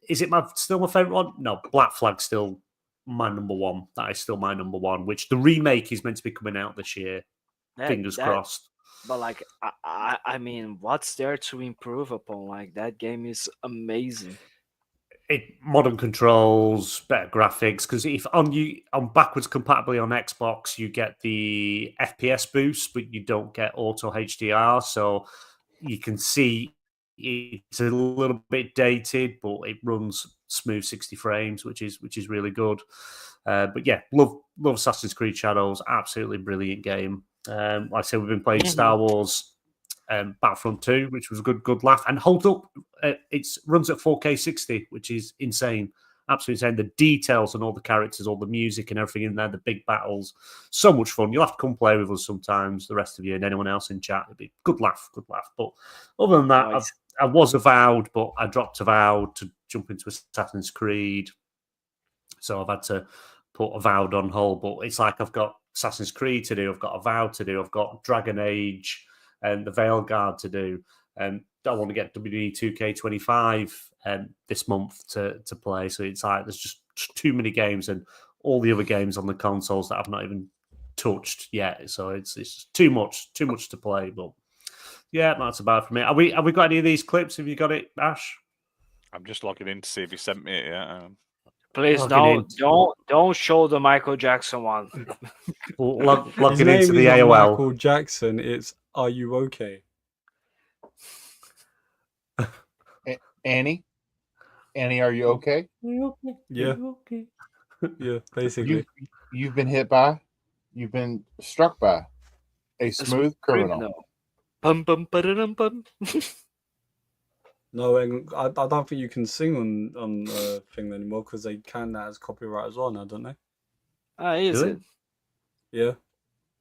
Is it still my favorite one? No, Black Flag's still my number one. That is still my number one. Which the remake is meant to be coming out this year. Fingers crossed. But like, I mean, what's there to improve upon? Like that game is amazing. Modern controls, better graphics. Because if on backwards compatibly on Xbox, you get the FPS boost, but you don't get auto HDR. So you can see it's a little bit dated, but it runs smooth 60 frames, which is really good. But yeah, love Assassin's Creed Shadows. Absolutely brilliant game. Like I said, we've been playing Star Wars Battlefront 2, which was a good laugh, and hold up, it runs at 4K 60, which is insane. Absolutely insane. The details and all the characters, all the music and everything in there, the big battles, so much fun. You'll have to come play with us sometimes, the rest of you and anyone else in chat. It'd be good laugh. But other than that, Nice. I was avowed, but I dropped avowed to jump into Assassin's Creed, so I've had to put avowed on hold. But it's like I've got Assassin's Creed to do, I've got avowed to do, I've got Dragon Age and the Veilguard to do, and I want to get WWE 2K25 this month to play. So it's like there's just too many games and all the other games on the consoles that I've not even touched yet. So it's just too much to play. But yeah, that's about it for me. Have we got any of these clips? Have you got it, Ash? I'm just logging in to see if he sent me it yet. Please Logging don't show the Michael Jackson one. His Logging name into the isn't AOL. Michael Jackson. It's Are You Okay? Annie, are you okay? Yeah. Okay. Yeah, basically. You've been struck by a smooth criminal. Bum, bum, ba-da-dum, bum. No, and I don't think you can sing on thing anymore because they count that as copyright as well now, don't they? Is Do it? Yeah.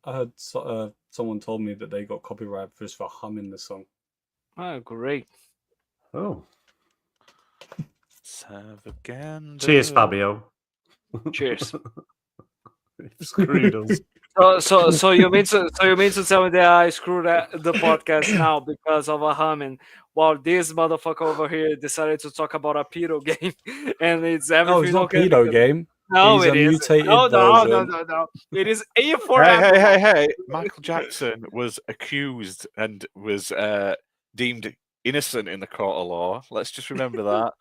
I heard someone told me that they got copyright just for humming the song. Oh, great. Oh. Savaganda. Cheers, Fabio. Cheers. Screwed us. So you mean to tell me that I screwed the podcast now because of a humming, while this motherfucker over here decided to talk about a pedo game, and it's everything. No, it's not okay pedo because- game. No, He's it a is. mutated No. version. It is A for Hey, apple. hey! Michael Jackson was accused and was deemed innocent in the court of law. Let's just remember that.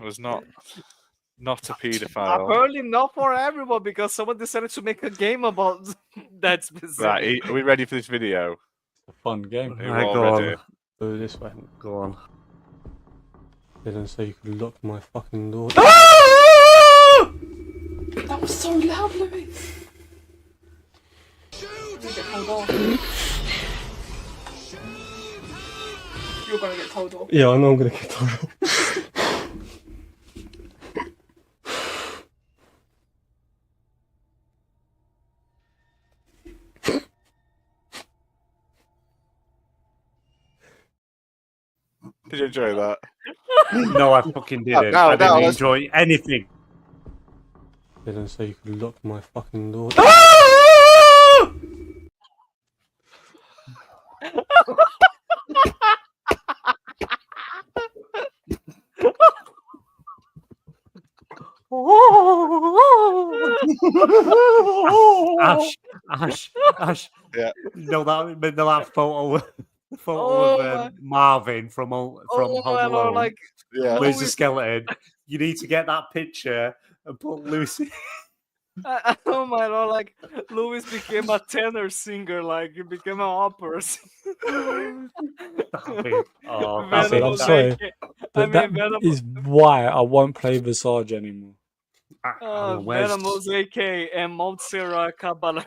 Was not a paedophile. Apparently not for everyone because someone decided to make a game about that specific. Right, are we ready for this video? A fun game. We're Right, all go ready. on. Go this way. Go on. Didn't say you could lock my fucking door. That was so loud, Louis. Hold on. You're gonna get told off. Yeah, I know I'm gonna get told off. Did you enjoy that? No, I fucking didn't. No, I didn't let's- enjoy anything. Didn't say you could lock my fucking door. Ash. Yeah. No, that photo Oh, of Marvin from Home Alone. Like Yeah. Where's the Louis- skeleton? You need to get that picture and put Lucy. oh my lord! Like Louis became a tenor singer. Like he became an opera singer. Oh, I said, I'm Venom sorry, AK But that Venom, is why I won't play Visage anymore. Venom was AK and Montserrat Caballero,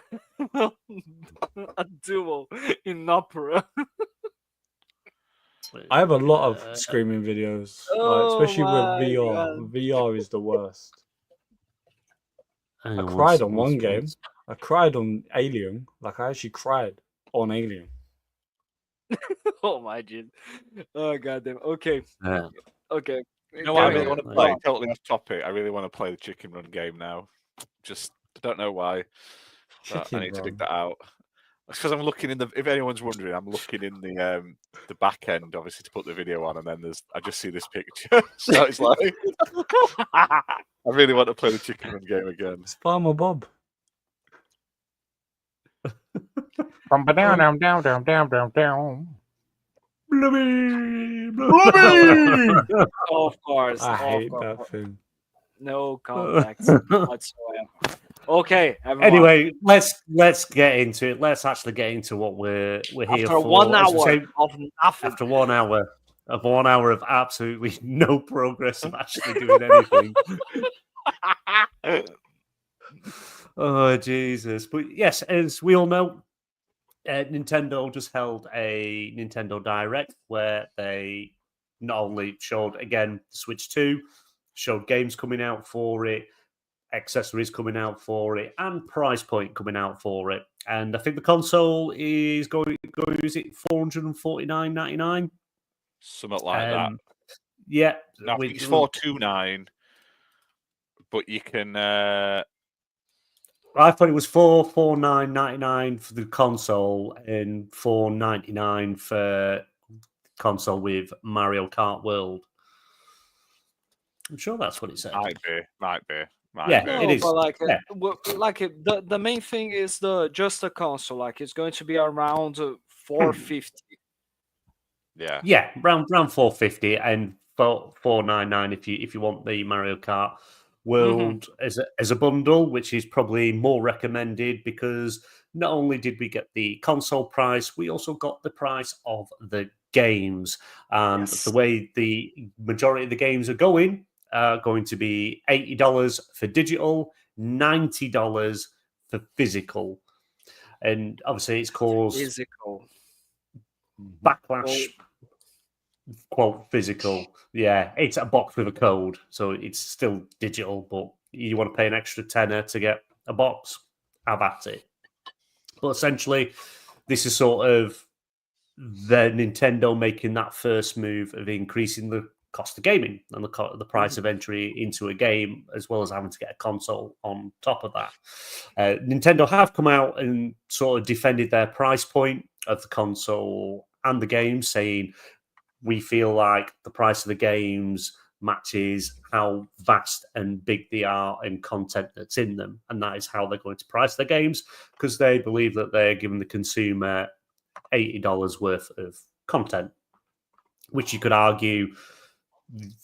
a duo in opera. I have a lot of screaming videos, especially with Oh my VR. God. VR is the worst. I cried on one game. I cried on Alien. Like, I actually cried on Alien. Oh my god! Oh goddamn. Okay. Yeah. Okay. You know what I Carry really on. want to play? Totally off topic. I really want to play the chicken run game now. Just don't know why. But I need to dig that out. It's because I'm looking in the. If anyone's wondering, I'm looking in the back end, obviously, to put the video on, and then I just see this picture. So it's like I really want to play the chicken run game again. It's Farmer Bob. From down. Of course. I of hate course. that thing. No context whatsoever. Okay, everyone. Anyway, let's get into it. Let's actually get into what we're here after for. 1 As we hour say, of nothing. after 1 hour of absolutely no progress of actually doing anything. Oh Jesus! But yes, as we all know, Nintendo just held a Nintendo Direct where they not only showed again Switch 2, showed games coming out for it, accessories coming out for it, and price point coming out for it. And I think the console is going is it $449.99? Something like that. Yeah, No, I think it's $429, but you can. I thought it was $449.99 for the console and $499 for console with Mario Kart World. I'm sure that's what it said. Might be. Yeah, be. it is. But like, Yeah. the main thing is just the console. Like, it's going to be around 450. Yeah. Yeah, round 450 and $499 if you want the Mario Kart World as a bundle, which is probably more recommended because not only did we get the console price, we also got the price of the games. And Yes. the way the majority of the games are going to be $80 for digital, $90 for physical. And obviously it's caused Physical. backlash. Quote physical. Yeah, it's a box with a code, so it's still digital, but you want to pay an extra tenner to get a box, have at it. But essentially, this is sort of the Nintendo making that first move of increasing the cost of gaming and the price of entry into a game, as well as having to get a console on top of that. Nintendo have come out and sort of defended their price point of the console and the game, saying we feel like the price of the games matches how vast and big they are and content that's in them. And that is how they're going to price their games, because they believe that they're giving the consumer $80 worth of content, which you could argue,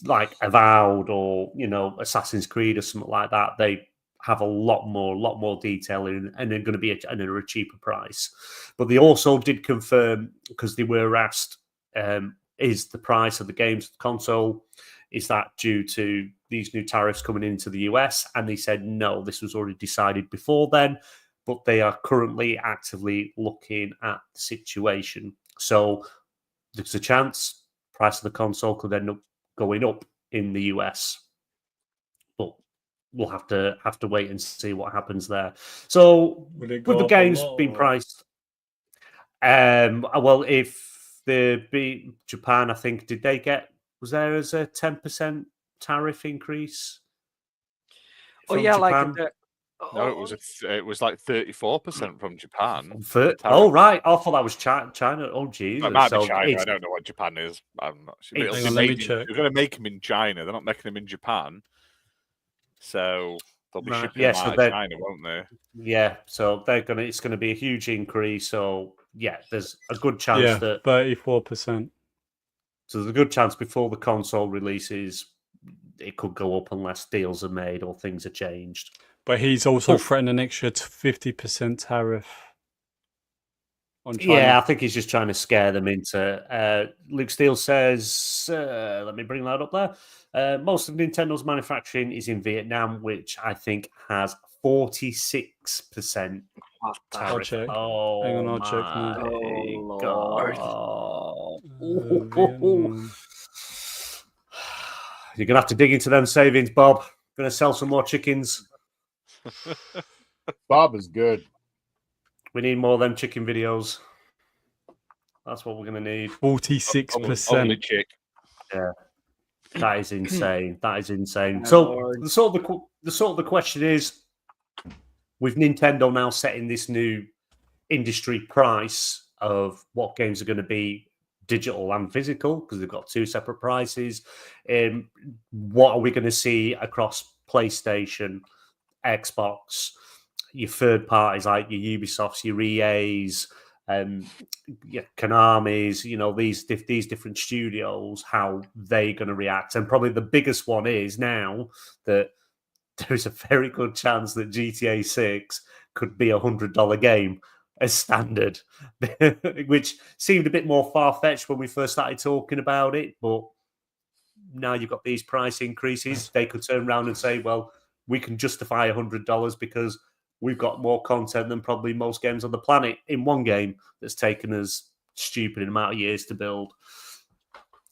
like Avowed or, Assassin's Creed or something like that, they have a lot more detail in, and they're going to be at a cheaper price. But they also did confirm, because they were asked, is the price of the games console, is that due to these new tariffs coming into the US? And they said no, this was already decided before then, but they are currently actively looking at the situation. So there's a chance price of the console could end up going up in the US, but we'll have to wait and see what happens there. So Would it with go the up a games lot, being or- priced, well, if the Japan, I think, was there as a 10% tariff increase? Oh from yeah, like Japan? the. No, it was like 34% from Japan. For, tariff. right. I thought that was China. Oh, Jesus. It might be So China. it's- I don't know what Japan is. I'm not sure. It's- It'll Hang be on, let me made in- check. They're going to make them in China. They're not making them in Japan. So they'll be Right, shipping yeah, them so out of they're- China, won't they? Yeah, so it's going to be a huge increase. So yeah, there's a good chance Yeah, that 34%. so there's a good chance before the console releases, it could go up unless deals are made or things are changed. But he's also Oh. threatening an extra 50% tariff on China. Yeah, I think he's just trying to scare them into. Luke Steele says, let me bring that up there. Most of Nintendo's manufacturing is in Vietnam, which I think has 46% I'll tariff. check. Oh, Hang on, I'll check my now. Oh, God. Vietnam. You're going to have to dig into them savings, Bob. Going to sell some more chickens. Bob is good. We need more of them chicken videos. That's what we're going to need. 46%. Only chick. That is insane. That is insane. My So lord. the sort of the question is, with Nintendo now setting this new industry price of what games are going to be digital and physical, because they've got two separate prices, what are we going to see across PlayStation, Xbox, your third parties like your Ubisofts, your EAs, your Konami's, these different studios, how they're going to react. And probably the biggest one is now that there's a very good chance that GTA 6 could be $100 game as standard, which seemed a bit more far-fetched when we first started talking about it. But now you've got these price increases. They could turn around and say, well, we can justify $100 because we've got more content than probably most games on the planet in one game that's taken us stupid amount of years to build.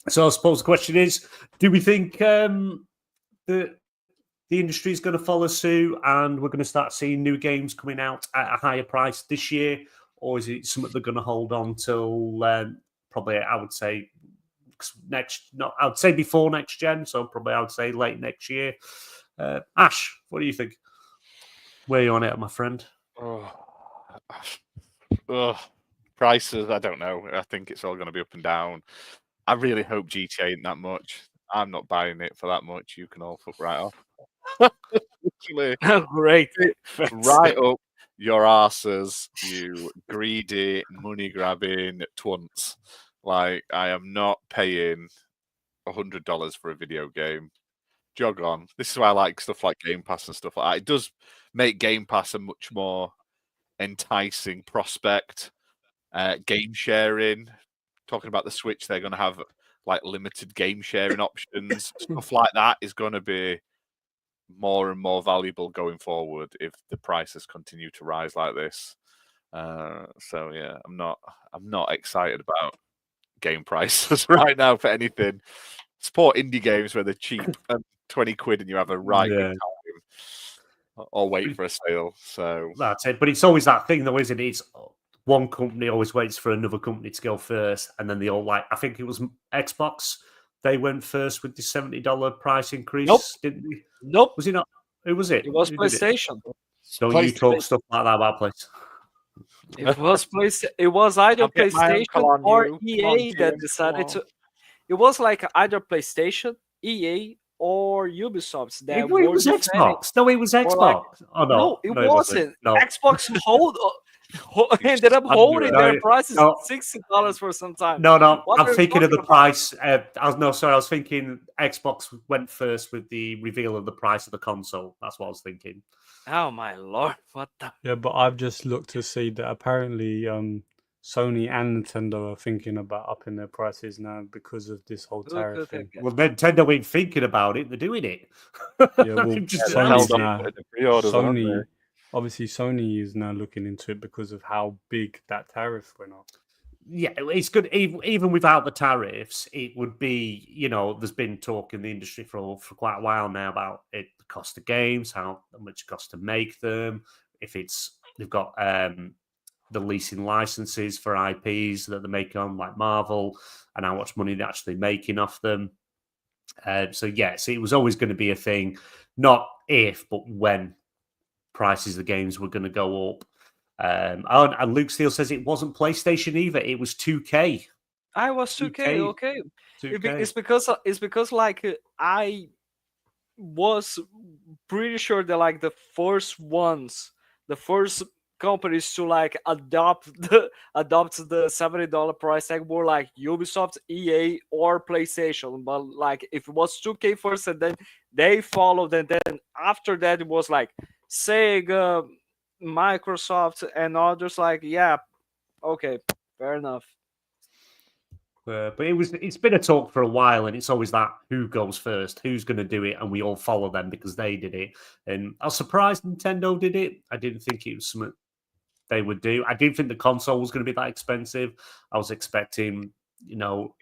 So I suppose the question is, do we think the industry is going to follow suit and we're going to start seeing new games coming out at a higher price this year? Or is it something they're going to hold on till probably, I would say, I would say before next gen. So probably I would say late next year. Ash, what do you think? Where are you on it, my friend? Prices, I don't know. I think it's all going to be up and down. I really hope GTA ain't that much. I'm not buying it for that much. You can all fuck right off. Literally, Great. right up your arses, you greedy, money-grabbing twunts. Like, I am not paying $100 for a video game jog on. This is why I like stuff like Game Pass and stuff like that. It does make Game Pass a much more enticing prospect. Game sharing. Talking about the Switch, they're going to have like limited game sharing options. Stuff like that is going to be more and more valuable going forward if the prices continue to rise like this. So yeah, I'm not excited about game prices right now for anything. Support indie games where they're cheap and 20 quid and you have a right good time, or wait for a sale. So that's it. But it's always that thing, though, isn't it? It's one company always waits for another company to go first, and then they all like. I think it was Xbox. They went first with the $70 price increase, didn't they? Nope. Was it not? Who was it? It was Who did it? PlayStation. Don't you talk stuff like that about PlayStation? It was It was either I'll get my PlayStation uncle on or you. EA that DM decided tomorrow. to. It was like either PlayStation, EA, or Ubisoft that It were was defending. Xbox. No, it was Xbox. like- oh No, it wasn't. No. Xbox ended up under holding it. their No, prices no. at $60 for some time. No, What I'm are you thinking of the talking about? price. I was thinking Xbox went first with the reveal of the price of the console. That's what I was thinking. Oh my lord! What the? Yeah, but I've just looked to see that apparently Sony and Nintendo are thinking about upping their prices now because of this whole Look tariff at thing. that. Well, Nintendo ain't thinking about it; they're doing it. Yeah, well, Just they're Sony's held up now, at the pre-orders, aren't Sony, obviously Sony is now looking into it because of how big that tariff went up. yeah, it's good. Even without the tariffs, it would be. There's been talk in the industry for quite a while now about it, the cost of games, how much it costs to make them. If they've got the leasing licenses for IPs that they make on, like Marvel, and how much money they're actually making off them. So yes, it was always going to be a thing, not if, but when prices of games were going to go up. And Luke Steele says it wasn't PlayStation either; it was 2K. I was 2K. 2K. Okay. 2K. It's because like I was pretty sure that like the first companies to like adopt the $70 price tag were like Ubisoft, EA, or PlayStation. But like if it was 2K first and then they followed, and then after that it was like Sega, Microsoft, and others. Like, yeah, okay, fair enough. But it's been a talk for a while, and it's always that who goes first, who's going to do it, and we all follow them because they did it. And I was surprised Nintendo did it. I didn't think it was something they would do. I didn't think the console was going to be that expensive. I was expecting, about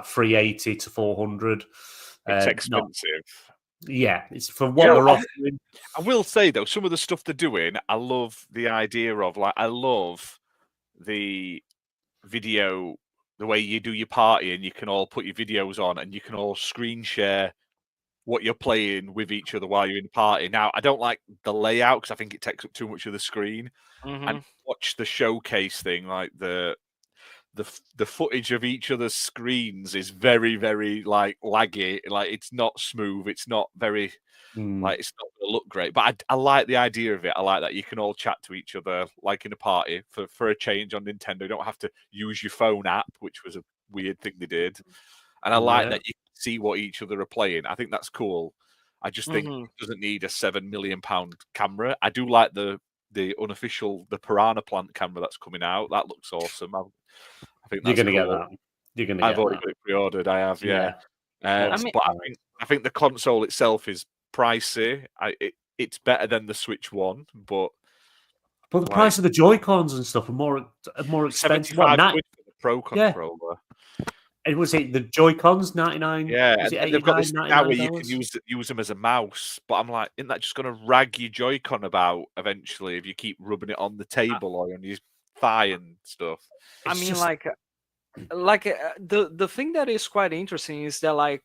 380 to 400. it's expensive. It's for what they're offering. I will say though, some of the stuff they're doing, I love the idea of. Like, I love the video, the way you do your party, and you can all put your videos on, and you can all screen share what you're playing with each other while you're in the party. Now, I don't like the layout because I think it takes up too much of the screen. And watch the showcase thing, like the footage of each other's screens is very, very like laggy. Like, it's not smooth. It's not very like, it's not going to look great. But I like the idea of it. I like that you can all chat to each other like in a party for a change on Nintendo. You don't have to use your phone app, which was a weird thing they did. And I like that you can see what each other are playing. I think that's cool. I just think it doesn't need a £7 million camera. I do like the unofficial, the Piranha Plant camera that's coming out. That looks awesome. I think that's You're going to cool. get that. You're going to I've get already that. got it pre-ordered. I have, yeah. I mean- But I think the console itself is pricey. It's better than the Switch One, but the price of the Joy-Cons and stuff are more expensive. 75 quid for the Pro Yeah. controller. And was it the Joy-Cons 99? Yeah, Was it and they've got this thing now where you $89? can use them as a mouse. But I'm like, isn't that just going to rag your Joy-Con about eventually if you keep rubbing it on the table or on your thigh and stuff? I It's mean, just- the thing that is quite interesting is that like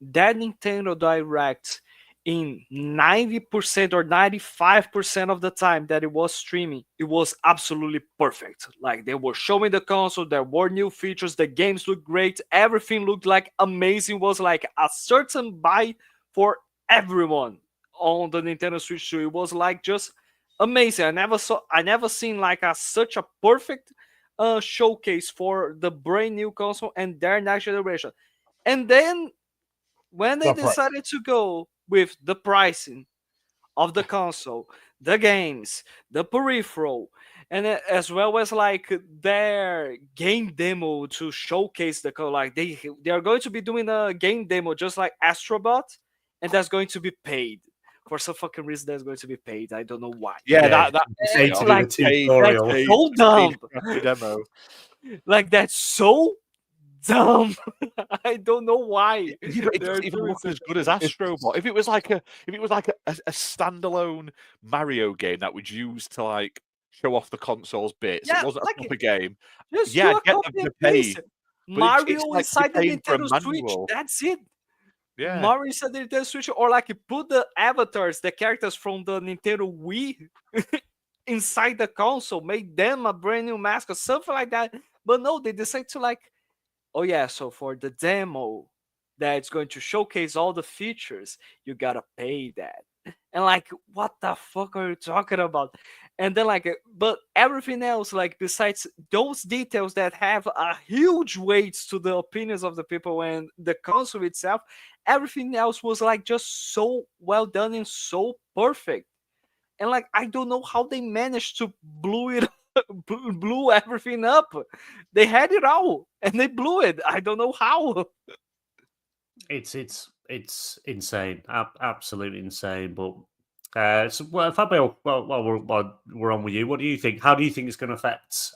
that Nintendo Direct in 90% or 95% of the time that it was streaming, it was absolutely perfect. Like, they were showing the console, there were new features, the games looked great, everything looked like amazing. It was like a certain buy for everyone on the Nintendo Switch 2. It was like just amazing. I never seen like such a perfect showcase for the brand new console and their next generation. And then when they The price. decided to go with the pricing of the console, the games, the peripheral, and as well as like their game demo to showcase the like they are going to be doing a game demo just like Astrobot, and that's going to be paid for some fucking reason. That's going to be paid. I don't know why. Yeah, Yeah, that paid you to know, do the paid- tutorial. paid- So dumb. paid demo. Like that's so dumb. I don't know why. Yeah, but it they're doesn't even doing look such as good as Astrobot. If it was like a standalone Mario game that would use to like show off the console's bits, Yeah, it wasn't like a proper game. Just Yeah, do a I'd get them copy to and pay, paste. but Mario it's like you're inside the paying for a Nintendo Switch. manual. That's it. Yeah, Mario inside the Nintendo Switch, or like you put the avatars, the characters from the Nintendo Wii inside the console, make them a brand new mask or something like that. But no, they decide to like, oh yeah, so for the demo that's going to showcase all the features, you gotta pay that. And like, what the fuck are you talking about? And then like, but everything else, like besides those details that have a huge weight to the opinions of the people and the console itself, everything else was like just so well done and so perfect. And like, I don't know how they managed to blew it, blew everything up. They had it all and they blew it. I don't know how. It's insane, absolutely insane. But so, well, Fabio, while we're on with you, what do you think? How do you think it's going to affect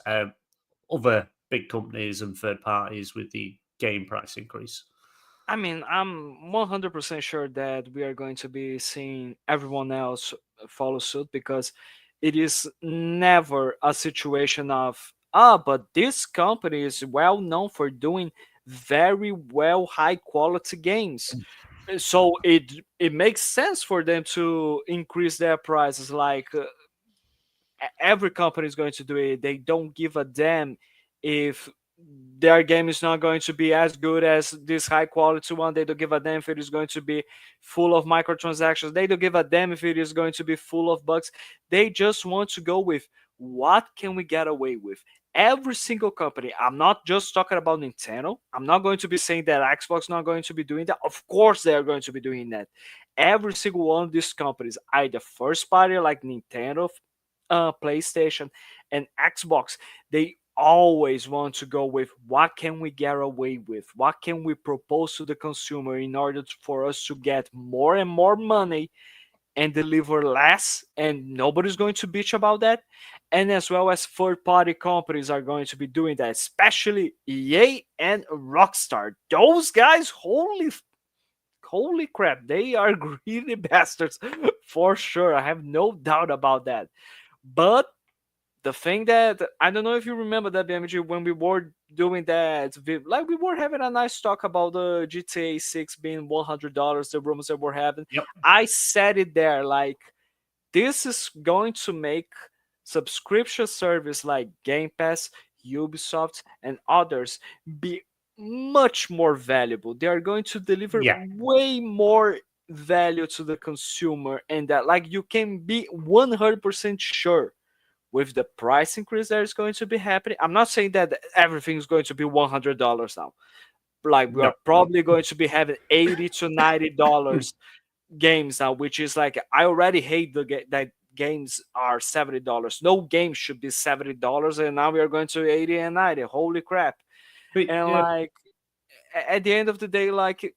other big companies and third parties with the game price increase? I mean, I'm 100% sure that we are going to be seeing everyone else follow suit because it is never a situation of, but this company is well known for doing very well high quality games. So it makes sense for them to increase their prices like every company is going to do it. They don't give a damn if their game is not going to be as good as this high quality one. They don't give a damn if it is going to be full of microtransactions. They don't give a damn if it is going to be full of bugs. They just want to go with what can we get away with. Every single company, I'm not just talking about Nintendo. I'm not going to be saying that Xbox not going to be doing that. Of course they are going to be doing that. Every single one of these companies, either first party like Nintendo, PlayStation, and Xbox, they always want to go with what can we get away with, what can we propose to the consumer in order for us to get more and more money and deliver less, and nobody's going to bitch about that. And as well as third party companies are going to be doing that, especially EA and Rockstar. Those guys, holy crap, they are greedy bastards for sure. I have no doubt about that. But the thing that I don't know if you remember that, BMG, when we were doing that, like we were having a nice talk about the GTA 6 being $100, the rumors that we're having. Yep. I said it there, like this is going to make subscription service like Game Pass, Ubisoft, and others be much more valuable. They are going to deliver Yeah. way more value to the consumer, and that like you can be 100% sure with the price increase that is going to be happening. I'm not saying that everything is going to be $100 now. Like we No. are probably going to be having $80 to $90 games now, which is like I already hate that games are $70. No game should be $70, and now we are going to 80 and 90. Holy crap! But, And like at the end of the day, like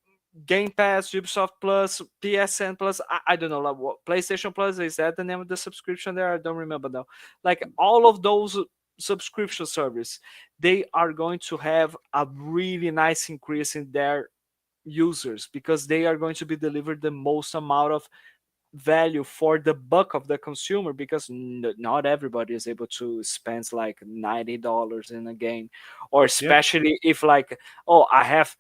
Game Pass, Ubisoft Plus, PSN Plus, I don't know, like what PlayStation Plus, is that the name of the subscription there? I don't remember now. Like all of those subscription service, they are going to have a really nice increase in their users because they are going to be delivered the most amount of value for the buck of the consumer, because not everybody is able to spend like $90 in a game, or especially if like, oh, I have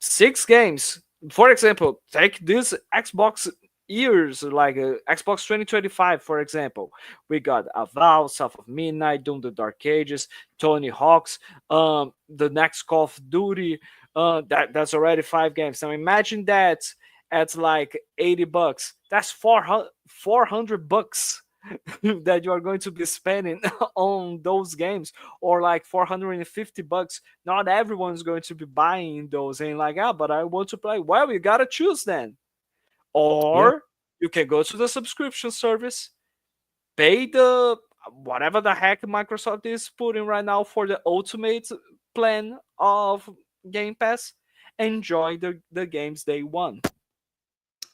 6 games. For example, take this Xbox years, like Xbox 2025, for example. We got Avowed, South of Midnight, Doom the Dark Ages, Tony Hawk's, the next Call of Duty. That's already 5 games. Now imagine that at like $80. That's $400 that you are going to be spending on those games, or like $450. Not everyone's going to be buying those and like, ah, but I want to play. Well, you gotta choose then. Yeah. Or you can go to the subscription service, pay the whatever the heck Microsoft is putting right now for the ultimate plan of Game Pass, enjoy the games they want.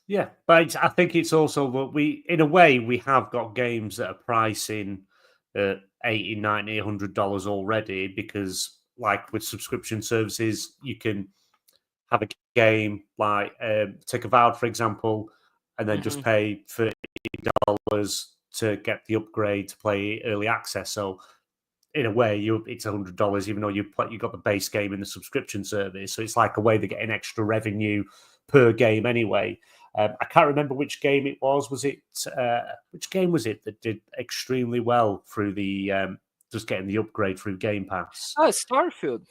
Yeah, but I think it's also that in a way, we have got games that are pricing at $80, $90, $100 already, because like with subscription services, you can have a game like take Avowed, for example, and then just Mhm. pay $30 to get the upgrade to play early access. So in a way, it's $100, even though you got the base game in the subscription service. So it's like a way to get an extra revenue per game anyway. I can't remember which game it was. Was it which game was it that did extremely well through the just getting the upgrade through Game Pass? Oh, Starfield.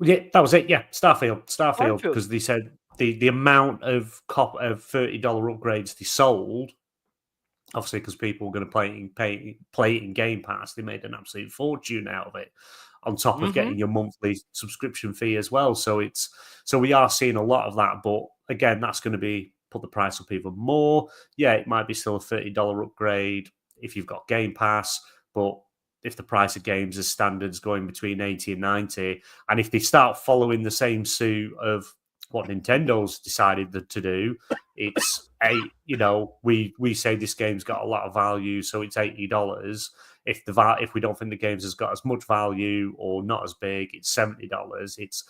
Yeah, that was it. Yeah, Starfield, Starfield. because they said the amount of $30 upgrades they sold, obviously because people were going to play it in Game Pass, they made an absolute fortune out of it. On top of Mhm. getting your monthly subscription fee as well, so we are seeing a lot of that. But again, that's going to be put the price up even more. Yeah, it might be still a $30 upgrade if you've got Game Pass, but if the price of games as standards going between 80 and 90, and if they start following the same suit of what Nintendo's decided to do, it's we say this game's got a lot of value, so it's $80. If we don't think the games has got as much value or not as big, it's $70. It's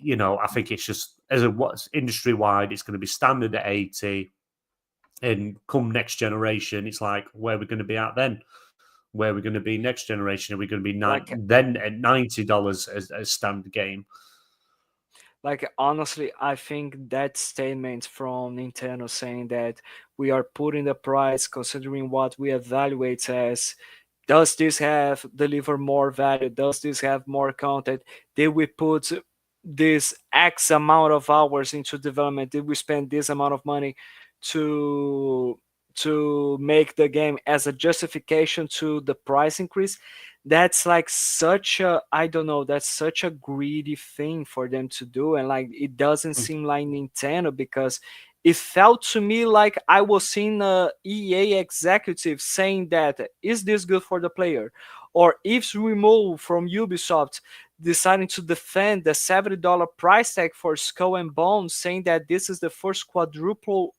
I think it's just what's industry wide, it's going to be standard at 80, and come next generation, it's like, where are we going to be at then? Where are we going to be next generation? Are we going to be then at $90 as standard game? Like, honestly, I think that statement from Nintendo saying that we are putting the price considering what we evaluate as, does this have deliver more value? Does this have more content? Did we put this X amount of hours into development? Did we spend this amount of money to make the game as a justification to the price increase? That's like such a, I don't know, that's such a greedy thing for them to do. And like, it doesn't seem like Nintendo, because it felt to me like I was seeing a EA executive saying that, is this good for the player? Or if we move from Ubisoft deciding to defend the $70 price tag for Skull and Bones, saying that this is the first quadruple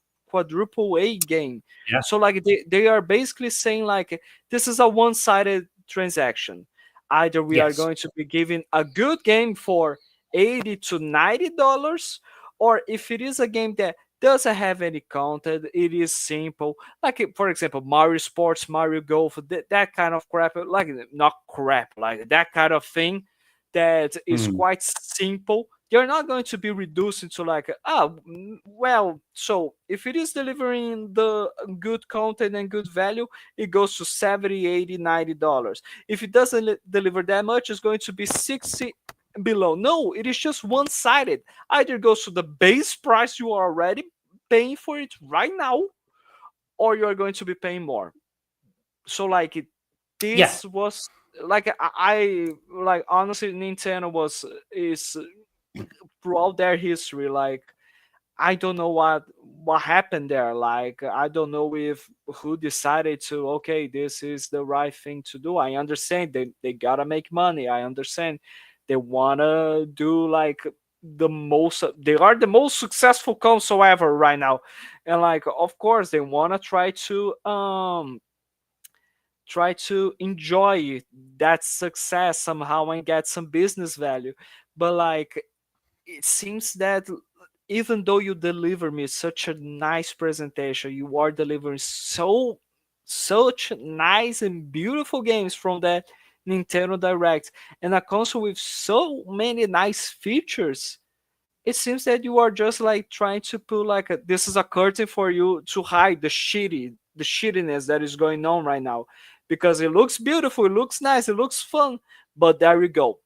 A game. Yeah. So like, they are basically saying like, this is a one-sided transaction. Either we are Yes. going to be giving a good game for $80 to $90, or if it is a game that doesn't have any content, it is simple, like for example Mario Sports, Mario Golf, that kind of crap, like not crap, like that kind of thing that is quite simple. They're not going to be reduced into like, well, so if it is delivering the good content and good value, it goes to $70, $80, $90. If it doesn't deliver that much, it's going to be 60 below. No, it is just one-sided. Either goes to the base price you are already paying for it right now, or you are going to be paying more. So like, this was like, I like, honestly, Nintendo is throughout their history, like, I don't know what happened there. Like, I don't know if who decided to, okay, this is the right thing to do. I understand they gotta make money. I understand they wanna do like they are the most successful console ever right now. And like, of course they wanna try to enjoy that success somehow and get some business value. But like, it seems that even though you deliver me such a nice presentation, you are delivering such nice and beautiful games from that Nintendo Direct, and a console with so many nice features, it seems that you are just like trying to put like this is a curtain for you to hide the shittiness that is going on right now, because it looks beautiful, it looks nice, it looks fun, but there we go,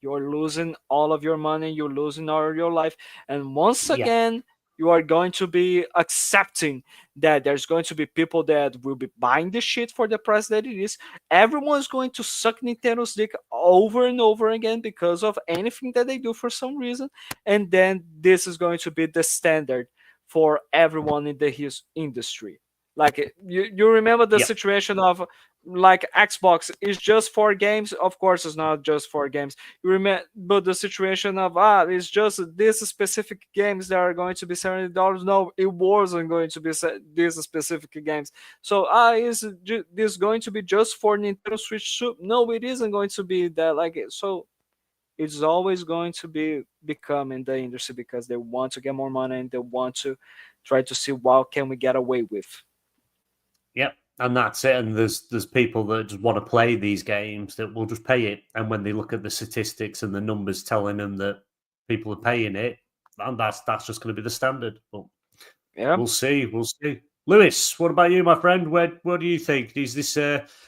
you're losing all of your money, you're losing all of your life, and once again you are going to be accepting that there's going to be people that will be buying the shit for the price that it is. Everyone's going to suck Nintendo's dick over and over again because of anything that they do for some reason, and then this is going to be the standard for everyone in the his industry. Like you remember the Yep. situation of like Xbox is just for games. Of course, it's not just for games. You remember, but the situation of it's just this specific games that are going to be $70. No, it wasn't going to be these specific games. So is this going to be just for Nintendo Switch 2? No, it isn't going to be that. Like so, it's always going to be becoming the industry because they want to get more money and they want to try to see what can we get away with. Yep, and that's it. And there's people that just want to play these games that will just pay it. And when they look at the statistics and the numbers telling them that people are paying it, and that's just going to be the standard. But Yeah, we'll see. We'll see. Lewis, what about you, my friend? What do you think? Is this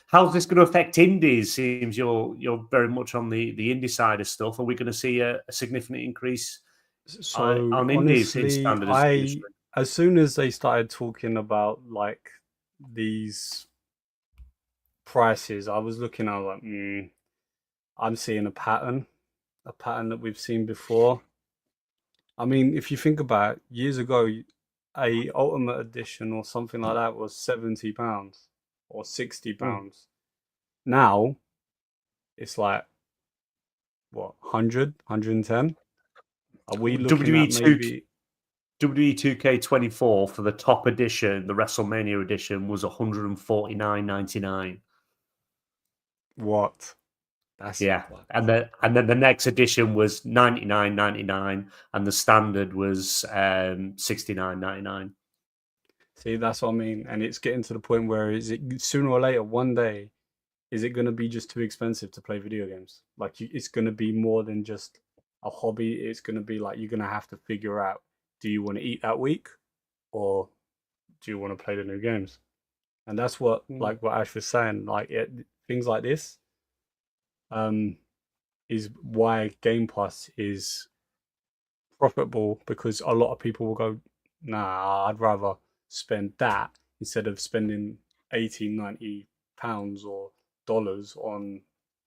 how's this going to affect indies? Seems you're very much on the indie side of stuff. Are we going to see a significant increase So on indies in honestly, standardization? as soon as they started talking about like these prices, I was looking. I was like, I'm seeing a pattern that we've seen before. I mean, if you think about it, years ago, a Ultimate Edition or something like that was £70 or £60. Now it's like what 100, 110. Are we looking at maybe? WWE 2K24 for the top edition, the WrestleMania edition, was $149.99. What? That's Yeah, and then the next edition was $99.99, and the standard was $69.99. See, that's what I mean, and it's getting to the point where is it sooner or later, one day, is it going to be just too expensive to play video games? Like it's going to be more than just a hobby. It's going to be like you're going to have to figure out: do you want to eat that week, or do you want to play the new games? And that's what like what Ash was saying. Like things like this, is why Game Pass is profitable, because a lot of people will go, nah, I'd rather spend that instead of spending 80, 90 pounds or dollars on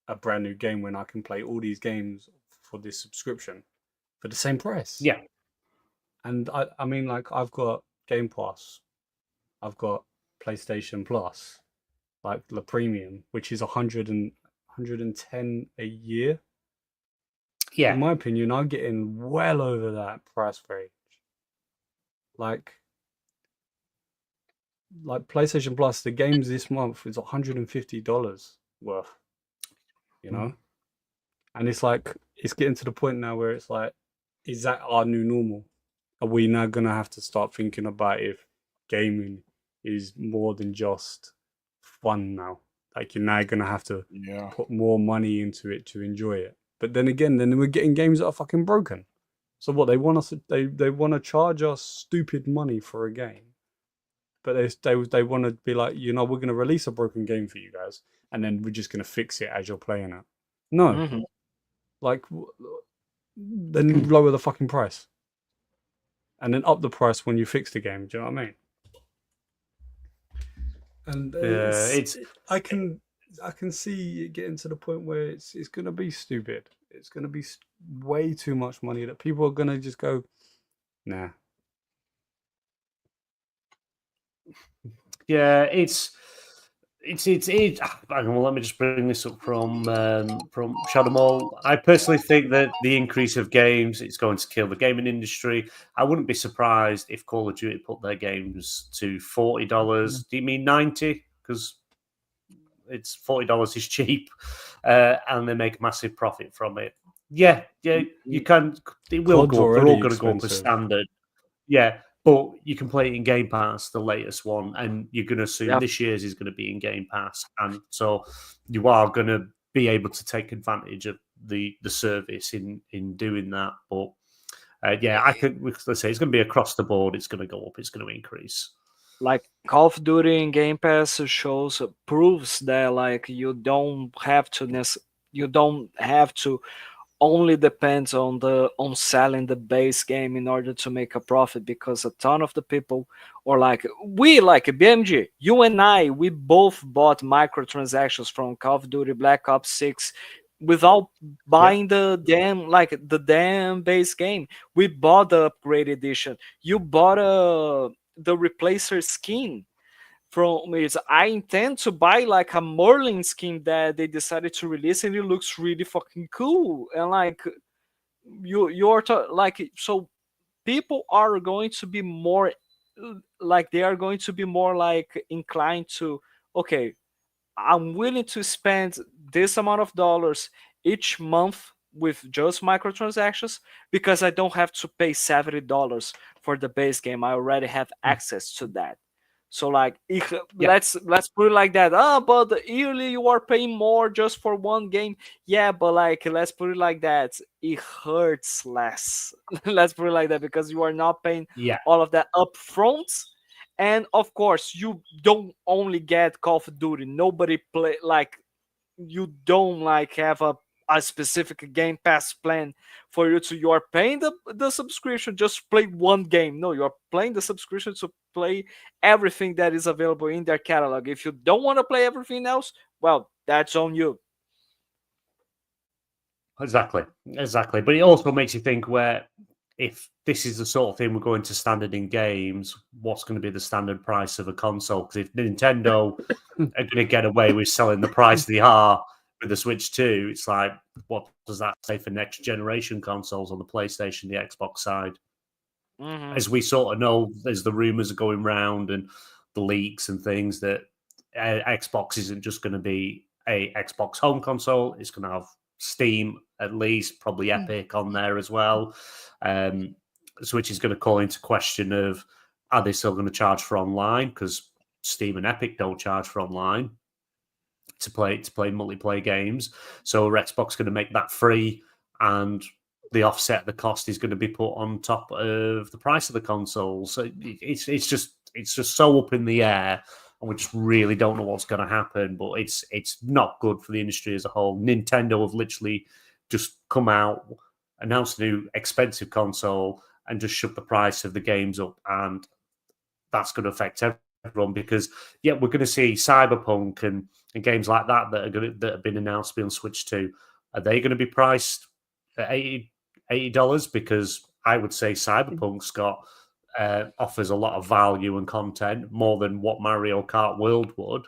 a brand new game when I can play all these games for this subscription for the same price. Yeah. And I mean, like, I've got Game Pass, I've got PlayStation Plus, like the premium, which is 110 a year. Yeah. In my opinion, I'm getting well over that price range. Like PlayStation Plus, the games this month is $150 worth, you know? And it's like, it's getting to the point now where it's like, is that our new normal? Are we now going to have to start thinking about if gaming is more than just fun now? Like, you're now going to have to put more money into it to enjoy it. But then again, then we're getting games that are fucking broken. So what, they want us, they want to charge us stupid money for a game. But they want to be like, you know, we're going to release a broken game for you guys, and then we're just going to fix it as you're playing it. No. Like, then lower the fucking price. And then up the price when you fix the game. Do you know what I mean? And I can see it getting to the point where it's going to be stupid. It's going to be way too much money that people are going to just go, nah. Yeah, it's. Hang on, let me just bring this up from Shadow Mall. I personally think that the increase of games is going to kill the gaming industry. I wouldn't be surprised if Call of Duty put their games to $40. Do you mean 90? Because it's $40 is cheap, and they make a massive profit from it. Yeah, you can. It will go up. They're all going to go up as standard. Yeah. But you can play it in Game Pass, the latest one, and you're going to assume this year's is going to be in Game Pass. And so you are going to be able to take advantage of the service in doing that. But let's say it's going to be across the board. It's going to go up. It's going to increase. Like Call of Duty in Game Pass proves that like you don't have to only depends on selling the base game in order to make a profit, because a ton of the people, or like BMG, you and I, we both bought microtransactions from Call of Duty Black Ops 6 without buying the damn base game. We bought the upgrade edition. You bought the replacer skin from it. I intend to buy like a Merlin skin that they decided to release, and it looks really fucking cool. And like so people are going to be more they are going to be more like inclined to, okay, I'm willing to spend this amount of dollars each month with just microtransactions, because I don't have to pay $70 for the base game. I already have access to that. So like, let's put it like that. But yearly you are paying more just for one game. Yeah, but like, let's put it like that. It hurts less. Let's put it like that, because you are not paying all of that upfront. And of course, you don't only get Call of Duty. Nobody play like, you don't like have a specific Game Pass plan for you to, you are paying the subscription just to play one game. No, you are playing the subscription to play everything that is available in their catalog. If you don't want to play everything else, well, that's on you. Exactly. But it also makes you think, where if this is the sort of thing we're going to standard in games, what's going to be the standard price of a console? Because if Nintendo are going to get away with selling the price they are with the Switch 2, it's like, what does that say for next generation consoles on the PlayStation, the Xbox side? Mm-hmm. As we sort of know, there's the rumors going round and the leaks and things that Xbox isn't just going to be a Xbox home console. It's going to have Steam, at least, probably Epic on there as well. Switch is going to call into question of, are they still going to charge for online? Because Steam and Epic don't charge for online to play multiplayer games. So Xbox going to make that free, and the offset, the cost is going to be put on top of the price of the console. So it's just so up in the air, and we just really don't know what's going to happen. But it's not good for the industry as a whole. Nintendo have literally just come out, announced a new expensive console, and just shoved the price of the games up, and that's going to affect everyone, because we're going to see Cyberpunk and games like that that have been announced to be on Switch 2. Are they going to be priced at $80? Because I would say Cyberpunk's got offers a lot of value and content, more than what Mario Kart World would.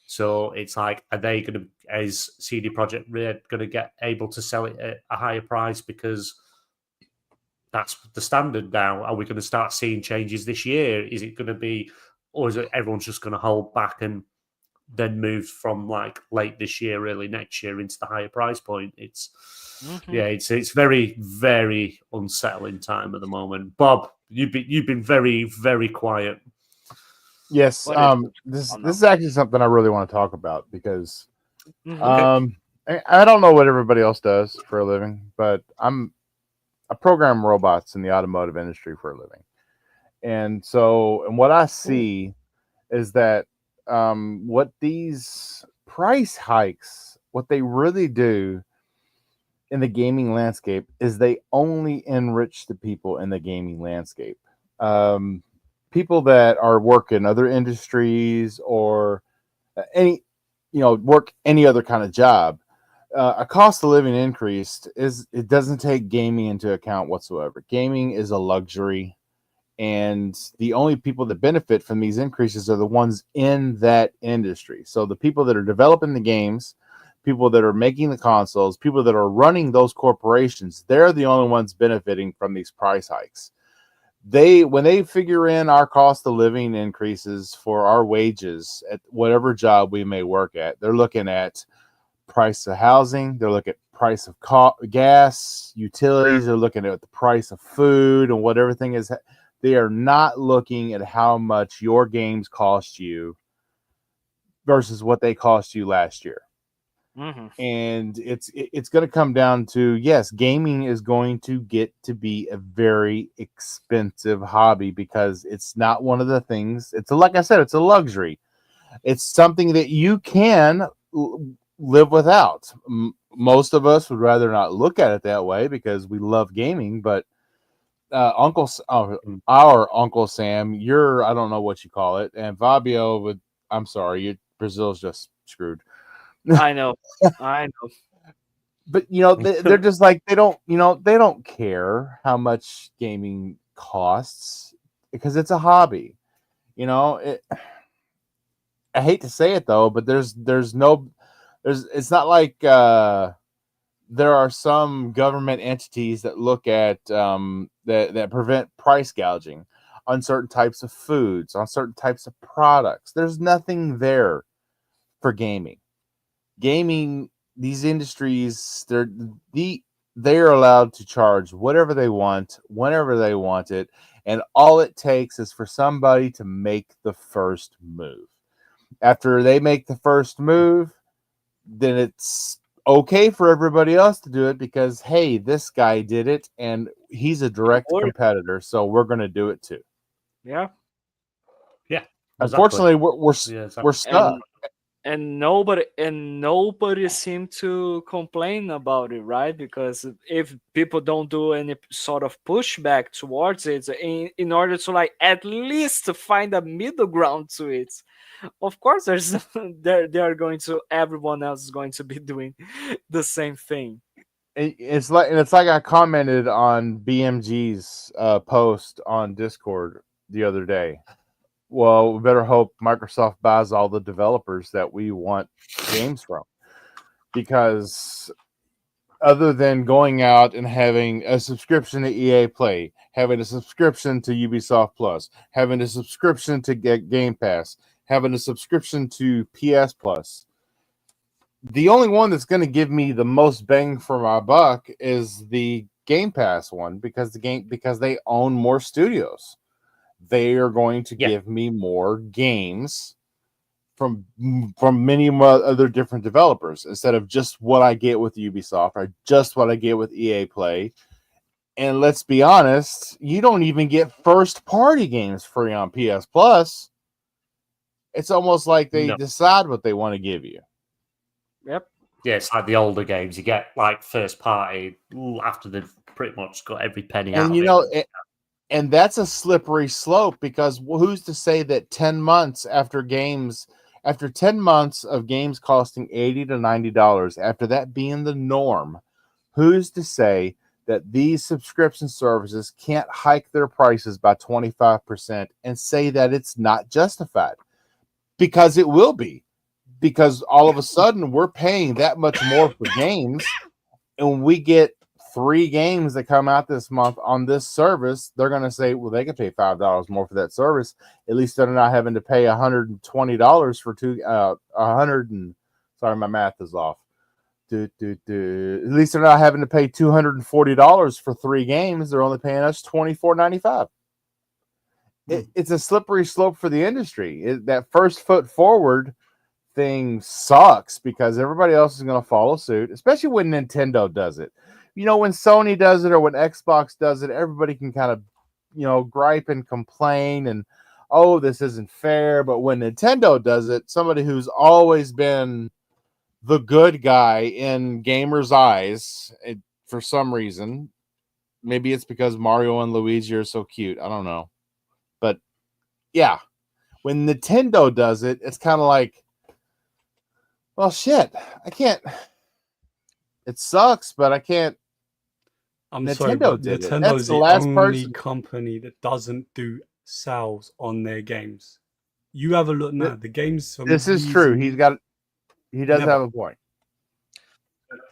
So it's like, are they going to, is CD Projekt Red going to get able to sell it at a higher price, because that's the standard now? Are we going to start seeing changes this year? Is it going to be, or is it everyone's just going to hold back and then move from like late this year, early next year into the higher price point? It's it's very, very unsettling time at the moment. Bob, you've been very, very quiet. Yes, this is actually something I really want to talk about, because I don't know what everybody else does for a living, but I program robots in the automotive industry for a living. And what I see is that what these price hikes, what they really do in the gaming landscape is they only enrich the people in the gaming landscape. People that are working other industries, or work any other kind of job. A cost of living increase it doesn't take gaming into account whatsoever. Gaming is a luxury, and the only people that benefit from these increases are the ones in that industry. So the people that are developing the games, people that are making the consoles, people that are running those corporations, they're the only ones benefiting from these price hikes. When they figure in our cost of living increases for our wages at whatever job we may work at, they're looking at price of housing, they're looking at price of gas, utilities, they're looking at the price of food and what everything is. They are not looking at how much your games cost you versus what they cost you last year. Mm-hmm. And it's going to come down to, yes, gaming is going to get to be a very expensive hobby, because it's not one of the things. Like I said, it's a luxury. It's something that you can live without. Most of us would rather not look at it that way because we love gaming, but our Uncle Sam, I don't know what you call it, and Fabio I'm sorry, Brazil's just screwed. I know. But they're just like they don't care how much gaming costs because it's a hobby. I hate to say it though, but it's not like there are some government entities that look at that prevent price gouging on certain types of foods, on certain types of products. There's nothing there for gaming. These industries, they're allowed to charge whatever they want, whenever they want it, and all it takes is for somebody to make the first move. After they make the first move, then it's okay for everybody else to do it because, hey, this guy did it, and he's a direct competitor, so we're going to do it too. Yeah. Yeah. Unfortunately, we're stuck. And nobody seem to complain about it, right? Because if people don't do any sort of pushback towards it in order to like at least find a middle ground to it, of course everyone else is going to be doing the same thing. It's like I commented on BMG's post on Discord the other day. Well, we better hope Microsoft buys all the developers that we want games from, because other than going out and having a subscription to EA Play, having a subscription to Ubisoft Plus, having a subscription to Game Pass, having a subscription to PS Plus, the only one that's going to give me the most bang for my buck is the Game Pass one, because they own more studios. They are going to give me more games from many other different developers instead of just what I get with Ubisoft or just what I get with EA Play. And let's be honest, you don't even get first-party games free on PS Plus. It's almost like they decide what they want to give you. Yep. Yeah, it's like the older games. You get like first party after they've pretty much got every penny out of it. And that's a slippery slope, because who's to say that 10 months after 10 months of games costing $80 to $90, after that being the norm, who's to say that these subscription services can't hike their prices by 25% and say that it's not justified? Because it will be. Because all of a sudden we're paying that much more for games, and we get 3 games that come out this month on this service. They're going to say, well, they can pay $5 more for that service. At least they're not having to pay $120 for sorry, my math is off. At least they're not having to pay $240 for 3 games. They're only paying us $24.95. It's a slippery slope for the industry. That first foot forward thing sucks, because everybody else is going to follow suit, especially when Nintendo does it. When Sony does it or when Xbox does it, everybody can kind of, gripe and complain and, oh, this isn't fair. But when Nintendo does it, somebody who's always been the good guy in gamers' eyes, for some reason, maybe it's because Mario and Luigi are so cute, I don't know. But yeah, when Nintendo does it, it's kind of like, well, shit, I can't. It sucks, but I can't. Nintendo did it. Nintendo's the only company that doesn't do sales on their games. You have a look now. The games. This is true. He does have a point.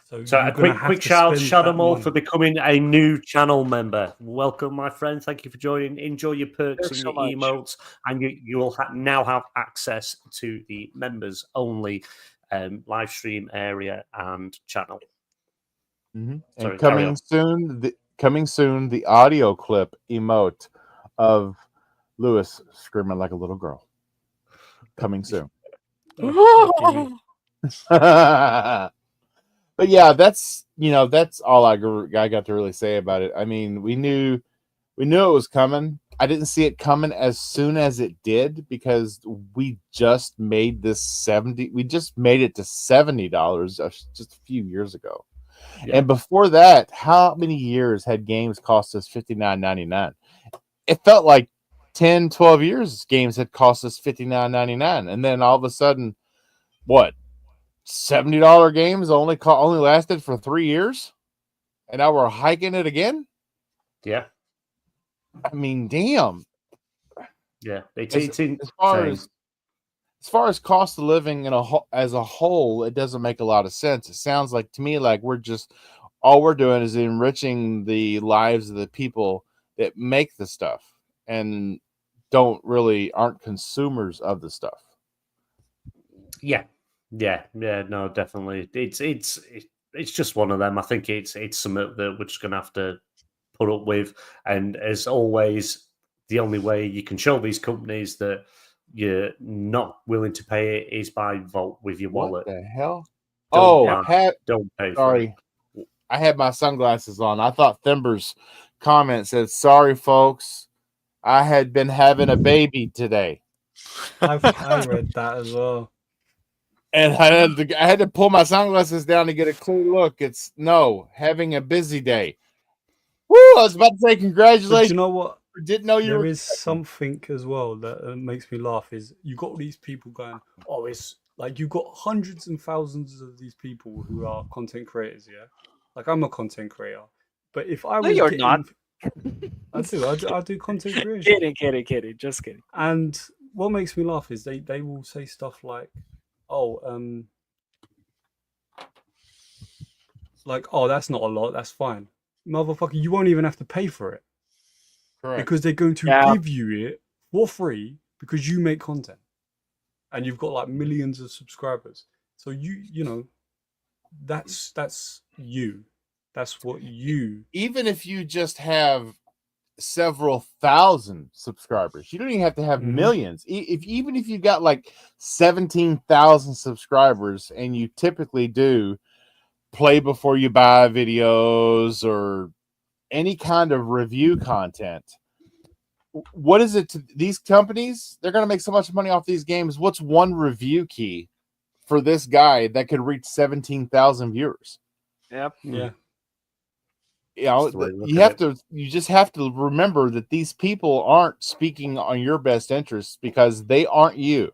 So a quick shout them all for becoming a new channel member. Welcome, my friend. Thank you for joining. Enjoy your perks and your emotes, and you will now have access to the members only live stream area and channel. Mm-hmm. And coming soon, the audio clip emote of Lewis screaming like a little girl. Coming soon. But yeah, that's all I got to really say about it. I mean, we knew it was coming. I didn't see it coming as soon as it did because we just made this we just made it to $70 just a few years ago. Yeah. And before that, how many years had games cost us $59.99? It felt like 10, 12 years games had cost us $59.99. And then all of a sudden, what? $70 games only lasted for 3 years? And now we're hiking it again? Yeah. I mean, damn. Yeah. It's As insane. far as cost of living as a whole, it doesn't make a lot of sense. It sounds like to me like all we're doing is enriching the lives of the people that make the stuff and aren't consumers of the stuff. Yeah. No, definitely. It's just one of them. I think it's something that we're just gonna have to put up with. And as always, the only way you can show these companies that you're not willing to pay it is by vote with your wallet. What the hell? Don't pay for it. Sorry. I had my sunglasses on. I thought Thimber's comment said, "Sorry, folks. I had been having a baby today." I read that as well. And I had to pull my sunglasses down to get a clear look. It's having a busy day. Woo! I was about to say But congratulations. you know what? Didn't know you There were. is something as well that makes me laugh. Is you got all these people going, oh, it's like you got hundreds and thousands of these people who are content creators. Yeah, like I'm a content creator, but if I No, was you're getting, not. I do content creation. Kidding. Just kidding. And what makes me laugh is they will say stuff like, oh, that's not a lot, that's fine. Motherfucker, you won't even have to pay for it. Correct. Because they're going to Yeah. give you it for free because you make content. And you've got like millions of subscribers. So you know, that's you. That's what you Even if you just have several thousand subscribers, you don't even have to have Mhm. millions. Even if you got like 17,000 subscribers and you typically do play before you buy videos or any kind of review content, what is it to these companies? They're going to make so much money off these games. What's one review key for this guy that could reach 17,000 viewers? Yep. yeah. You know, That's the way to look you just have to remember that these people aren't speaking on your best interests because they aren't you.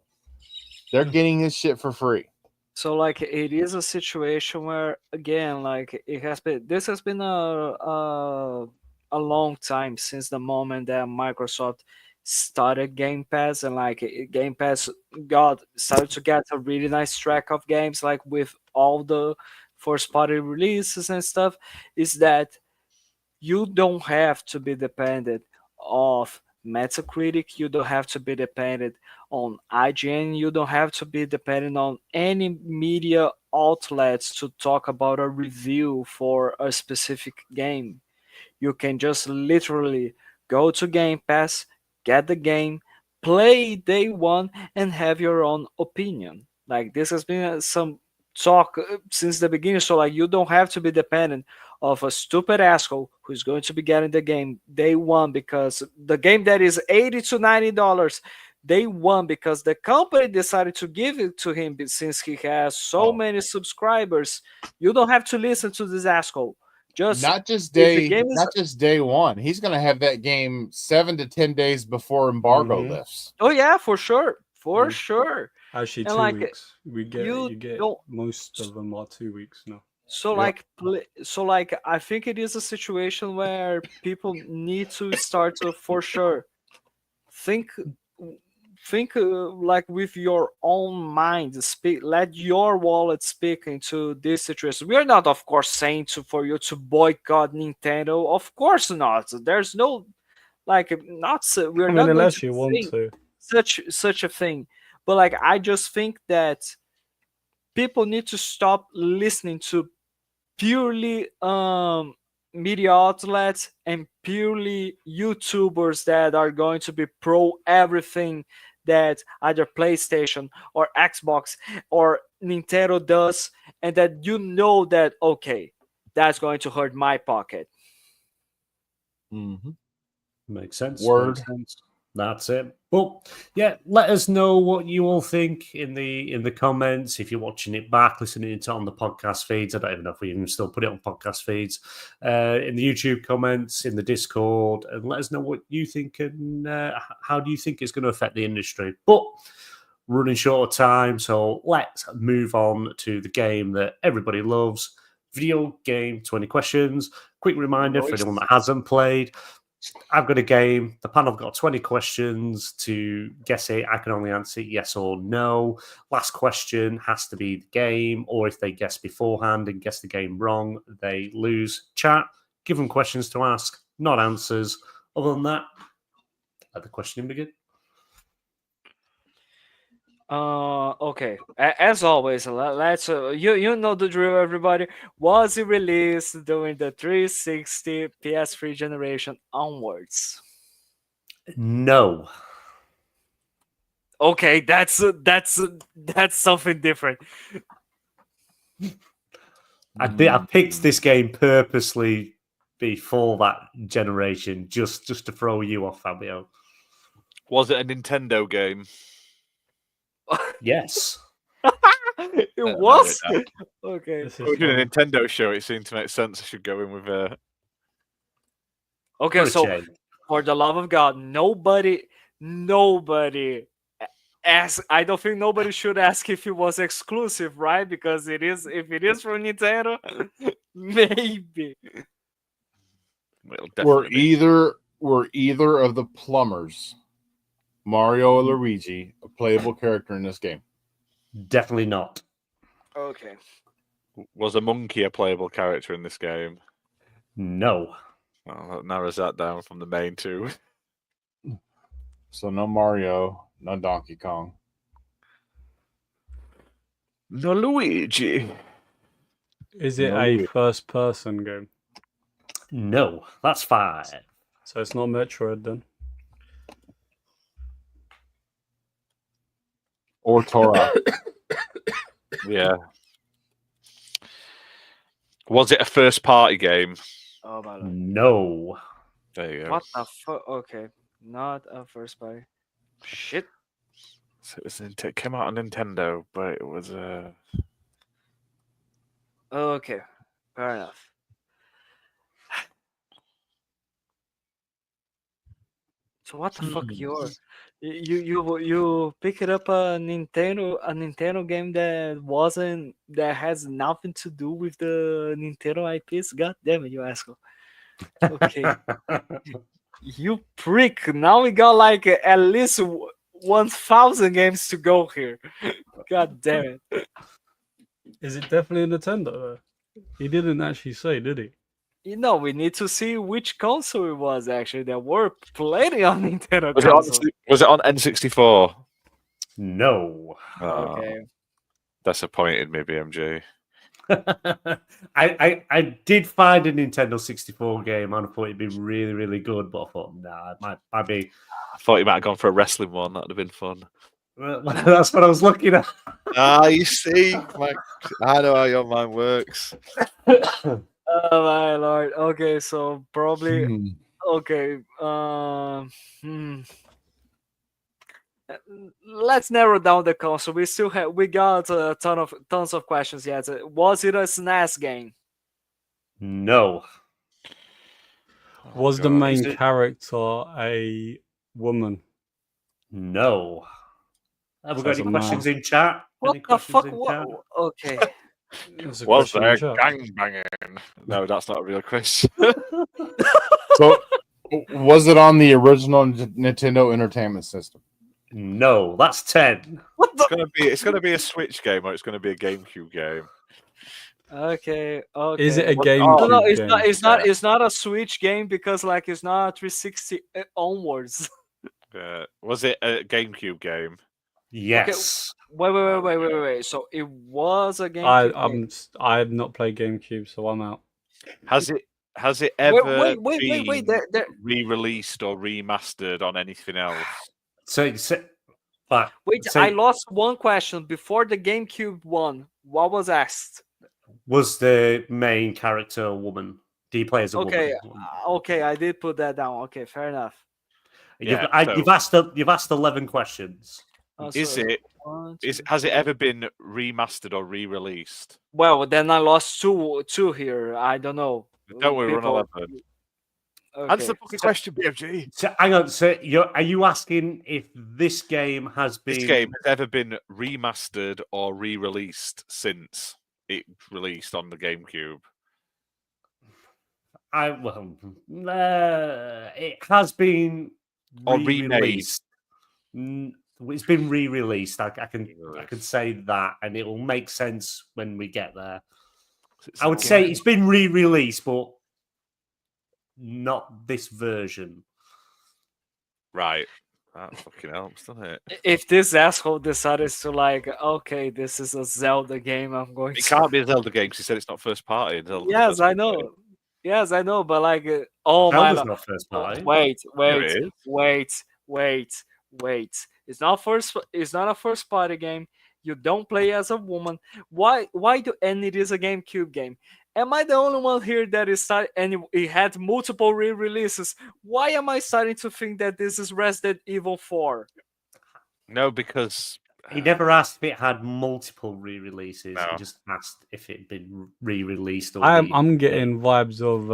They're Yeah. getting this shit for free. So like it is a situation where again like this has been a long time since the moment that Microsoft started Game Pass and Game Pass started to get a really nice track of games like with all the first party releases and stuff, is that you don't have to be dependent of Metacritic, you don't have to be dependent on IGN, you don't have to be dependent on any media outlets to talk about a review for a specific game. You can just literally go to Game Pass, get the game, play day one, and have your own opinion. Like this has been some talk since the beginning, so like you don't have to be dependent of a stupid asshole who's going to be getting the game day one because the game that is $80 to $90 day one because the company decided to give it to him since he has so many subscribers. You don't have to listen to this asshole. Not just if the game is- day one. He's going to have that game 7 to 10 days before embargo Mhm. lifts. Oh yeah, for sure, Mm. sure. Actually, And 2 like, weeks. You get don't- most of them are 2 weeks now. So Yeah. I think it is a situation where people need to start to for sure think like with your own mind, let your wallet speak into this situation. We are not of course saying for you to boycott Nintendo, of course not. There's no like not so we're I not mean, going unless to you want say to. such a thing, but like I just think that people need to stop listening to purely media outlets and purely YouTubers that are going to be pro everything that either PlayStation or Xbox or Nintendo does, and that you know that okay, that's going to hurt my pocket. Mm-hmm. Makes sense. Word. Makes sense. That's it. But yeah, let us know what you all think in the comments. If you're watching it back, listening to it on the podcast feeds, I don't even know if we can still put it on podcast feeds. In the YouTube comments, in the Discord, and let us know what you think and how do you think it's going to affect the industry. But running short of time, so let's move on to the game that everybody loves. Video game 20 questions. Quick reminder for anyone that hasn't played. I've got a game. The panel have got 20 questions to guess it. I can only answer yes or no. Last question has to be the game, or if they guess beforehand and guess the game wrong, they lose. Chat, give them questions to ask, not answers. Other than that, let the questioning begin. Okay. As always, let's you know the drill, everybody. Was it released during the 360 PS3 generation onwards? No. Okay, that's something different. I picked this game purposely before that generation, just to throw you off, Fabio. Was it a Nintendo game? Yes. It was okay. This We're is doing a fun. Nintendo show. It seemed to make sense. I should go in with Okay, What a so shame. for the love of God, nobody ask. I don't think nobody should ask if it was exclusive, right? Because it is. If it is from Nintendo, maybe. It'll Were definitely be. either of the plumbers, Mario or Luigi, a playable character in this game? Definitely not. Okay. Was a monkey a playable character in this game? No. Well, that narrows that down from the main two. So no Mario, no Donkey Kong. No Luigi. Is it No, a we- first-person game? No. That's 5. So it's not Metroid then. Or Torah. Yeah. Was it a first party game? Oh my lord. No. There you go. What the fuck? Okay, not a first party. Shit. So it was it came out on Nintendo, but it was Okay, fair enough. So what the fuck you pick it up a Nintendo game that has nothing to do with the Nintendo IPs? God damn it, you asshole. Okay. You prick. Now we got like at least 1,000 games to go here. God damn it. Is it definitely a Nintendo though? He didn't actually say, did he? You know, we need to see which console it was actually. There were plenty of Nintendo was it, on, consoles. was it on N64? No. Oh, Okay. disappointed me, BMG. I did find a Nintendo 64 game and I thought it'd be really, really good, but I thought, nah, it might be. I thought you might have gone for a wrestling one. That'd have been fun. Well, that's what I was looking at. You see, I know how your mind works. Oh my lord. Okay, so probably Hmm. okay. Let's narrow down the console. We got a tons of questions yet. Was it a SNES game? No. Was the God. main Is it- character a woman? No. Have we got That's any a questions man. in chat? What Any the questions fuck? in What? chat? Okay. That's a Was question there in chat. gang banging? No, that's not a real question. So, was it on the original Nintendo Entertainment System? No, that's 10. What It's the? gonna be a Switch game or it's gonna be a GameCube game. Okay. Okay. Is it a What- GameCube No, it's game? not. It's not a Switch game because like it's not 360 onwards. Was it a GameCube game? Yes. Wait. So it was a GameCube game. I have not played GameCube, so I'm out. Has it ever Wait. been There, re-released or remastered on anything else? But wait, so I lost one question before the GameCube one. What was asked? was the main character a woman? Do you play as a Okay, woman? okay, I did put that down. Okay, fair enough. Yeah, You've asked 11 questions. Is So, it? one, Has it ever been remastered or re-released? Well, then I lost two here. I don't know. Don't worry, we're People- on 11. Okay. Answer the fucking question, BFG. So hang on. So are you asking if this game has been This game has ever been remastered or re-released since it released on the GameCube? It has been Or remade. re-released. It's been re-released. I can say that, and it will make sense when we get there. I would say it's been re-released, but not this version. Right. That fucking helps, doesn't it? If this asshole decided to like, okay, this is a Zelda game, I'm going It to. can't be a Zelda game because he said it's not first party. Zelda's Yes, first I party. know. Yes, I know, but like, oh my Zelda's God. not first party. Wait. It is. It's not first. It's not a first party game. You don't play as a woman. Why? And it is a GameCube game. Am I the only one here that is starting? And it had multiple re-releases. Why am I starting to think that this is Resident Evil 4? No, because He never asked if it had multiple re-releases. No. He just asked if it had been re-released. Or I'm getting vibes of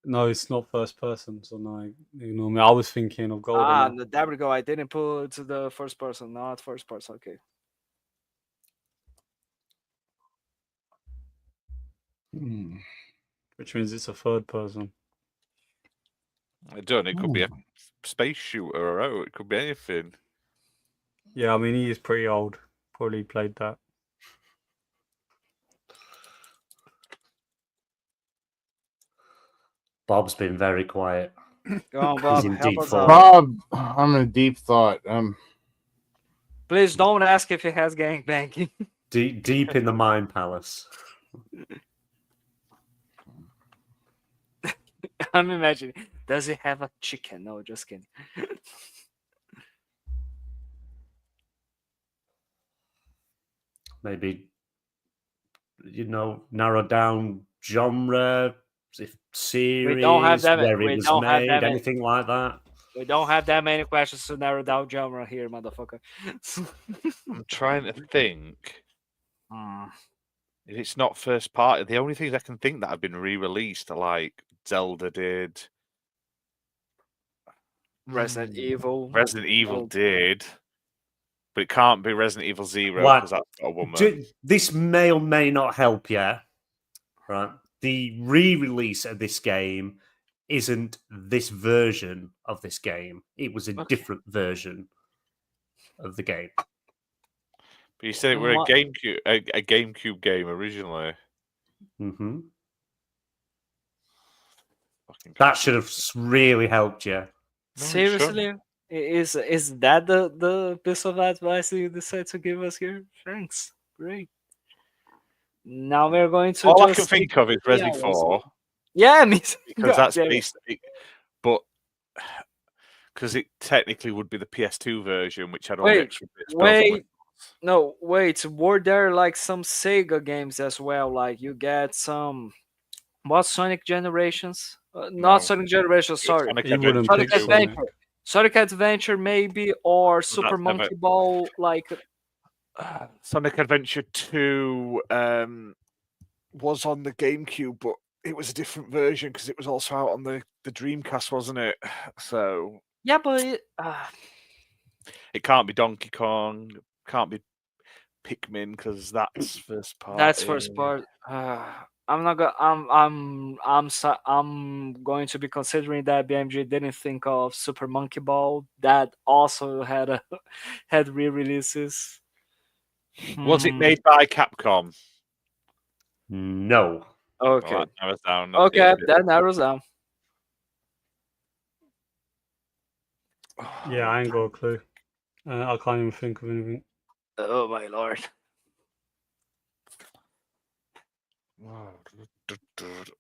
no, it's not first person. So no, ignore me. I was thinking of Golden. No, there we go. I didn't put the first person, not first person. Okay. Which means it's a third person. I don't. It could be a space shooter, or it could be anything. Yeah, I mean he is pretty old. Probably played that. Bob's been very quiet. Go on, Bob. in Help deep us thought. out. Bob, I'm in deep thought. Please don't ask if it has gangbanging. Deep in the Mind Palace. I'm imagining. Does it have a chicken? No, just kidding. Maybe, narrow down genre, if series, where it was made, anything like that. We don't have that many questions to narrow down genre here, motherfucker. I'm trying to think. If it's not first party, the only things I can think that have been re-released are like Zelda did, Resident Evil. Resident Evil did, but it can't be Resident Evil 0 What? because that's got a woman. This may or may not help you, right? The re-release of this game isn't this version of this game. It was a different version of the game. But you said it were a GameCube game originally. Mm-hmm. Fucking That should have really helped you. Seriously? Is that the piece of advice you decide to give us here? Thanks. Great. Now we're going to all I just can think of is Resident 4 Yeah, me too. because that's God damn it. basically, but because it technically would be the PS2 version, which had all the extra bits. Wait. Were there like some Sega games as well? Like you get some what Sonic Generations? Not Sonic Generations. Sorry, Sonic He wouldn't Adventure pick 2. Adventure. Sonic Adventure maybe, or Super that's never- Monkey Ball. Like Sonic Adventure 2 was on the GameCube, but it was a different version because it was also out on the Dreamcast, wasn't it? So yeah, but it can't be Donkey Kong, can't be Pikmin because that's first part. that's first part. I'm not gonna. I'm going to be considering that BMG didn't think of Super Monkey Ball. That also had re-releases. Was it made by Capcom? No. Okay. Well, that narrows down. Okay, that narrows down. Yeah, I ain't got a clue. I can't even think of anything. Oh my lord.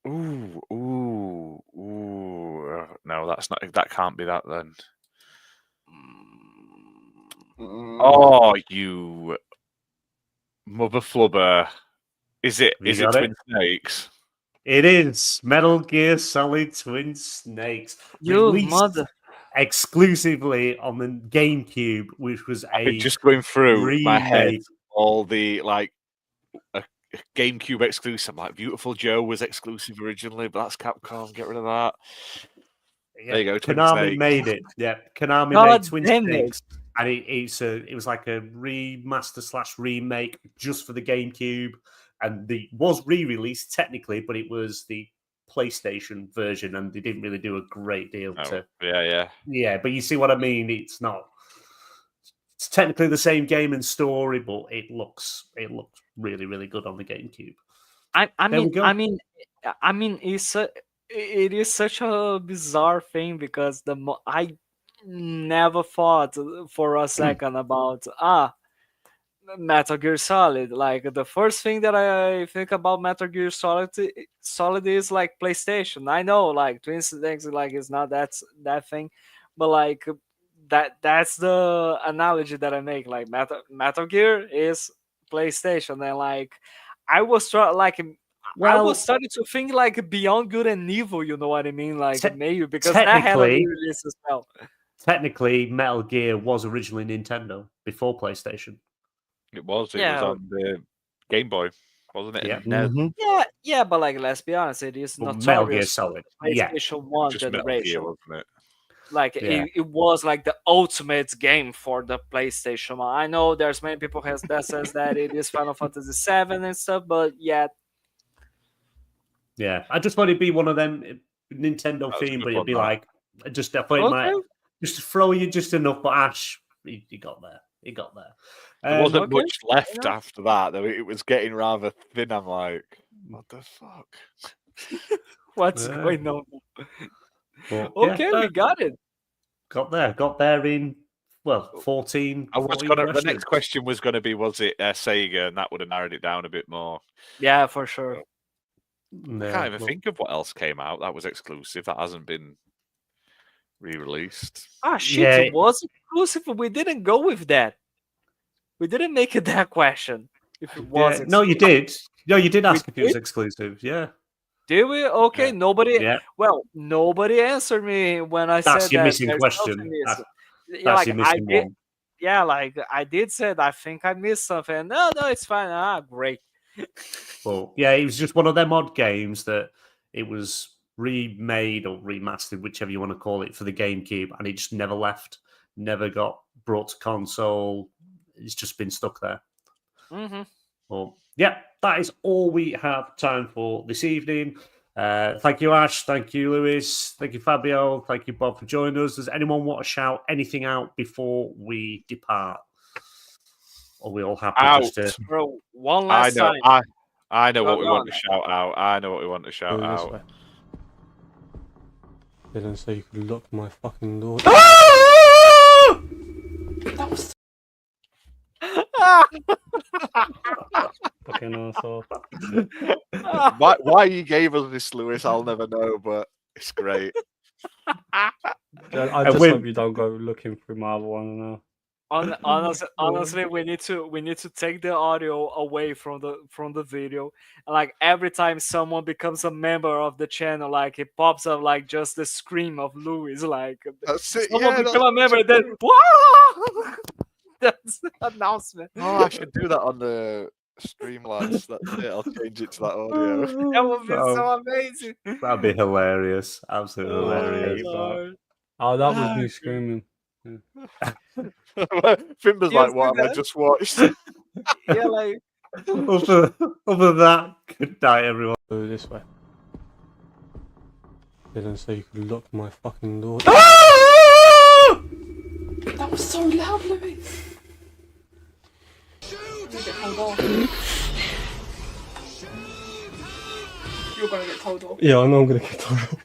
Ooh. No, that's not. That can't be that then. Oh, you mother flubber! Is it? You Is it got it? Twin Snakes? It is Metal Gear Solid Twin Snakes. You Released mother. exclusively on the GameCube, which was I've a been just going through my head remake. all the like GameCube exclusive. Like Beautiful Joe was exclusive originally, but that's Capcom. Get rid of that. Yeah, There you go. Twin Konami Snakes. made it. Yeah, Konami God made Twin damn it. Snakes, and it was like a remaster / remake just for the GameCube, and it was re-released technically, but it was the PlayStation version, and they didn't really do a great deal Oh, to. yeah. Yeah, but you see what I mean. It's not. It's technically the same game and story, but it looks really really good on the GameCube. I There we go. mean, it is such a bizarre thing because I never thought for a second about Metal Gear Solid. Like the first thing that I think about Metal Gear Solid is like PlayStation. I know like Twin Snakes like is not that thing, but like that's the analogy that I make. Like Metal Gear is PlayStation, and like I was I was starting to think like Beyond Good and Evil. You know what I mean? Like maybe because that had a technically- release as well. Technically, Metal Gear was originally Nintendo before PlayStation. It was. It Yeah. was on the Game Boy, wasn't it? Yeah. And NES. Yeah, but like let's be honest, it is But Metal Gear notorious Solid. Yeah. PlayStation 1 Just Metal Gear, generation. wasn't it? Like Yeah. it was like the ultimate game for the PlayStation 1. I know there's many people that says that it is Final Fantasy 7 and stuff, but yeah, Yeah. I just thought it'd be one of them Nintendo That was a theme, good but it'd one, be that. like I thought it might just throw you just enough, but Ash, he got there. He got there. There wasn't okay, much left enough. after that. Though it was getting rather thin. I'm like, what the fuck? what's Yeah. going on? But, Okay, yeah, we got it. got there in 14. I was 14 gonna. The questions. next question was going to be, was it Sega? And that would have narrowed it down a bit more. Yeah, for sure. No, I can't even well, think of what else came out that was exclusive that hasn't been re-released. Ah, shit, Yeah. it was exclusive. We didn't go with that. We didn't make it that question. If it was yeah. No, you exclusive. did. No, you did ask if it was did? exclusive. Yeah. Did we? Okay, Yeah. nobody. Yeah. Well, nobody answered me when I That's said your that missing there's question. nothing missing. That's Yeah, like your I missing did. one. Yeah, like I did said I think I missed something. No, it's fine. Great. But yeah, it was just one of them odd games that it was remade or remastered, whichever you want to call it, for the GameCube, and it just never left, never got brought to console. It's just been stuck there. Mm-hmm. Well, yeah, that is all we have time for this evening. Thank you, Ash. Thank you, Lewis. Thank you, Fabio. Thank you, Bob, for joining us. Does anyone want to shout anything out before we depart? Or are we all happy just to... Bro, one I last know. time. I know what Go we on, want to shout out. I know what we want to shout Go this out. way. Didn't say you could lock my fucking door. That was Fucking asshole. Why you gave us this, Lewis, I'll never know, but it's great. I And just when- hope you don't go looking through my other one now. Honestly, we need to take the audio away from the video. And like every time someone becomes a member of the channel, like it pops up like just the scream of Louis, like That's it. someone Yeah, become a member, then wow! That's the announcement. I should do that on the Streamlabs. That's it. I'll change it to that audio. That would be so amazing. That'd be hilarious. Absolutely Oh, hilarious. Lord. Oh, that was me screaming. Fimber's Yes, like, what do have I that. just watched? Yeah, like Other than that, good night, everyone. Go this way. Didn't say you could lock my fucking door. that was so loud, Louis. You get told off. You're gonna get told off. Yeah, I know I'm gonna get told off.